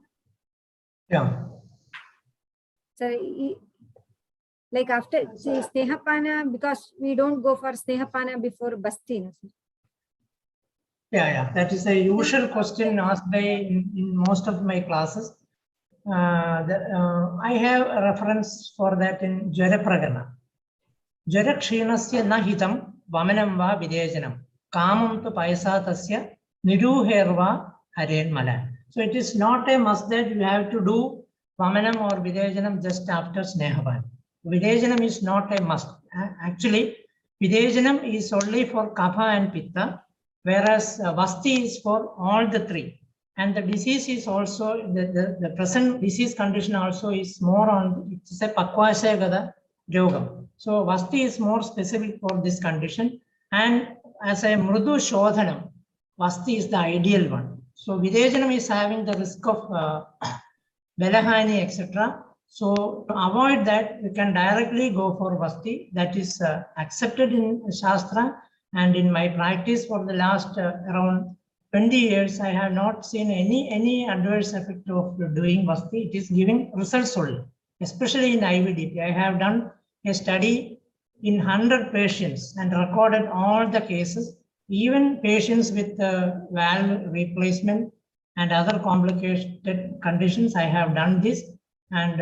So like after the Snehapana, because we don't go for Snehapana before Basti. No, sir? That is a usual question asked by in most of my classes. I have a reference for that in Jara Prakarana. Jara Kshinasya Nahitam Vamanam Va Videjanam Kamam to Paisa Tasya Niduherva Haren Mala. So it is not a must that you have to do Vamanam or Videjanam just after Snehavan. Videjanam is not a must. Actually, Videjanam is only for Kapha and Pitta, whereas Vasti is for all the three. And the disease is also, the present disease condition also is more on, it's a Pakvashagada Yogam. So Vasti is more specific for this condition. And as a Mrudu Shodhanam, Vasti is the ideal one. So Videjanam is having the risk of Belahani, etc. So to avoid that, we can directly go for Vasti. That is accepted in Shastra, and in my practice for the last around 20 years, I have not seen any adverse effect of doing Vasti. It is giving results only, especially in IVDP. I have done a study in 100 patients and recorded all the cases, even patients with valve replacement and other complicated conditions. I have done this, and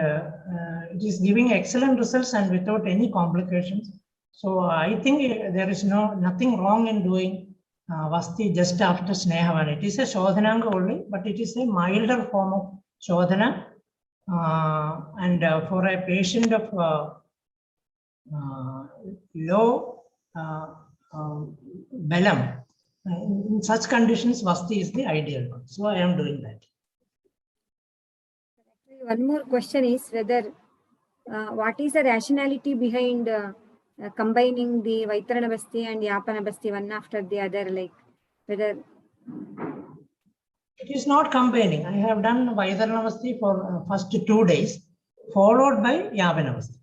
it is giving excellent results and without any complications. So I think there is nothing wrong in doing Vasti just after Snehavan. It is a Shodhananga only, but it is a milder form of Shodhana. And for a patient of low Belam, In such conditions, Vasti is the ideal one. So I am doing that. One more question is whether what is the rationality behind combining the Vaitarana Basti and Yapana Basti one after the other, like whether it is not combining. I have done Vaitarana Basti for first 2 days, followed by Yapana Basti.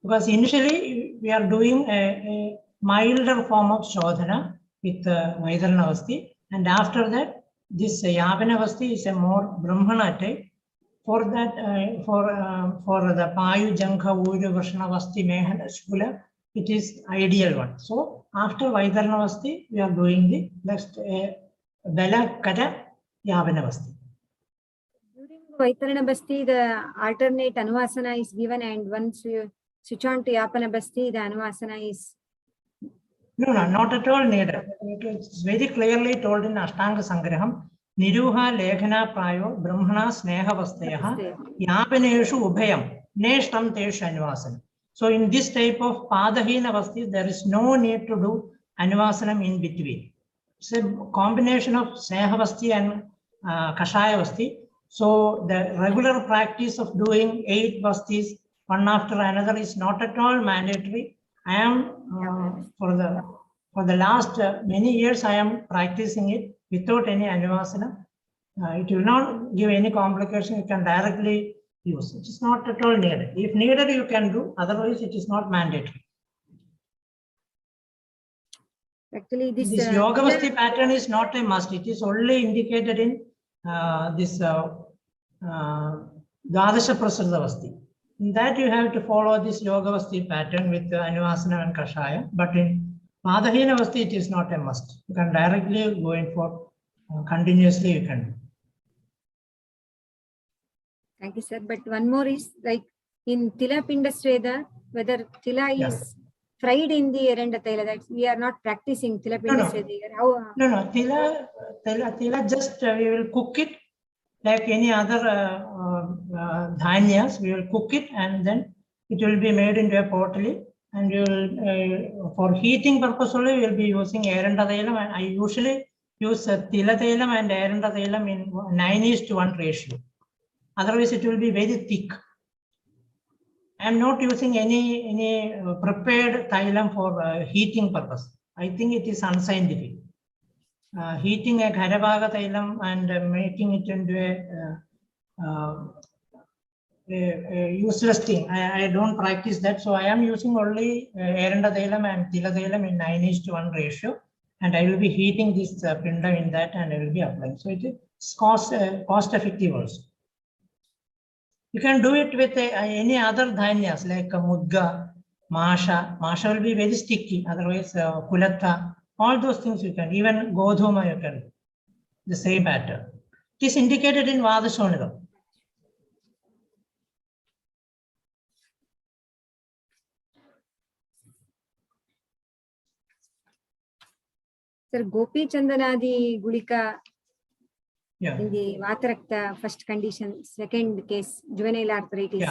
Because initially we are doing a milder form of Shodhana with Vaitarana Basti, and after that, this Yapana Basti is a more Brahmana type. For that, for the Payu, Jankha, Uru, Varshana, Vasti, Mehana, Shula, it is ideal one. So after Vaitarana Vasti, we are doing the next Bela Kata Yapana Vasti. during Vaitarana Basti, the alternate Anuvasana is given, and once you switch on to Yapana Basti, the Anuvasana is. No, not at all needed. It's very clearly told in Ashtanga Sangraham. Niruha Lekhana Prayo Brahmana Sneha Vasteha Yapaneshu Ubhayam Neshtam Tesh Anuvasana. So in this type of Padahina Vasti, there is no need to do Anuvasanam in between. It's a combination of Sneha Vasti and Kashaya Vasti. So the regular practice of doing 8 Vastis one after another is not at all mandatory. I am for the last many years I am practicing it without any Anuvasana. It will not give any complication. You can directly use. It is not at all needed. If needed, you can do. Otherwise, it is not mandatory. Actually, this Yoga Vasti pattern is not a must. It is only indicated in this Dvadasha Prasarda Vasti. In that, you have to follow this Yoga Vasti pattern with Anuvasana and Kashaya. But in Padahina Vasti, it is not a must. You can directly go in for continuously, you can do. Thank you, sir. But one more is like in Tila Pindasveda, whether Tila is fried in the Erenda Tila, that we are not practicing Tila Pindasveda. No. Tila just we will cook it like any other dhanyas. We will cook it and then it will be made into a pottery. And you will, for heating purpose only, we will be using Erenda Tailam. And I usually use Tila Tailam and Erenda Tailam in 9:1 ratio. Otherwise, it will be very thick. I am not using any prepared Thailam for heating purpose. I think it is unscientific. Heating a Kharavaga Thailam and making it into a useless thing. I don't practice that. So I am using only Erenda Thailam and Tila Thailam in 9:1 ratio. And I will be heating this pinda in that and I will be applying. So it is cost effective also. You can do it with any other dhanyas like mudga, masha. Masha will be very sticky. Otherwise, kulatha, all those things you can. Even godhuma you can do. The same pattern. It is indicated in Vadashonida. Sir, Gopi Chandanadi Gulika Yeah. in the Vatarakta first condition, second case, juvenile arthritis.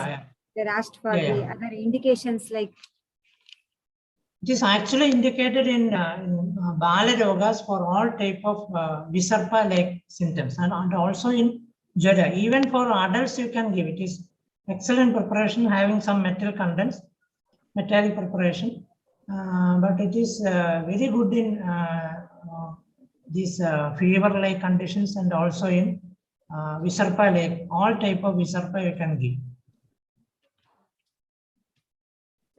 They're asked for the other indications like. It is actually indicated in Bala Rogas for all type of Visarpa-like symptoms and also in Jada. Even for adults, you can give it. It is excellent preparation, having some metallic preparation. But it is very good in these fever-like conditions and also in Visarpa-like, all type of Visarpa you can give.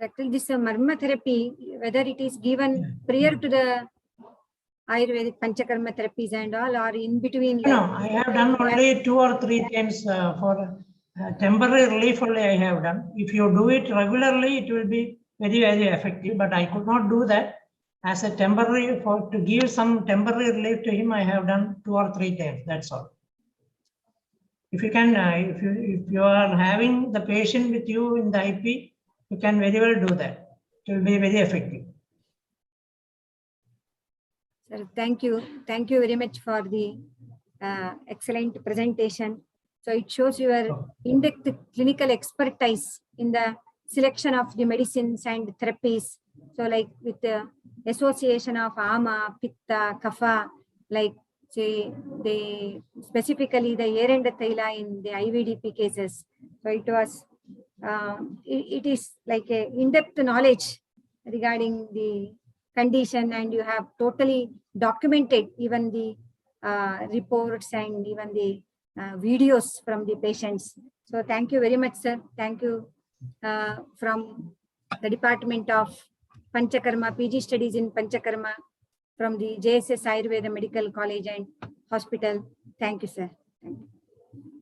Actually, this Marma therapy, whether it is given prior to the Ayurvedic Panchakarma therapies and all, or in between? No, I have done only 2 or 3 times for temporary relief only I have done. If you do it regularly, it will be very, very effective, but I could not do that. As a temporary, to give some temporary relief to him, I have done 2 or 3 times, that's all. If you can, if you are having the patient with you in the IP, you can very well do that. It will be very effective. Sir, thank you. Thank you very much for the excellent presentation. So it shows your in-depth clinical expertise in the selection of the medicines and therapies. So like with association of ama, pitta, kapha, like say they specifically the Yerenda Taila in the IVDP cases. So it was, it is like a in-depth knowledge regarding the condition, and you have totally documented even the reports and even the videos from the patients. So thank you very much, sir. Thank you from the Department of Panchakarma, PG Studies in Panchakarma, from the JSS Ayurveda Medical College and Hospital. Thank you, sir. Thank you.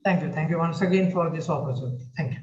Thank you. Thank you once again for this opportunity. Thank you.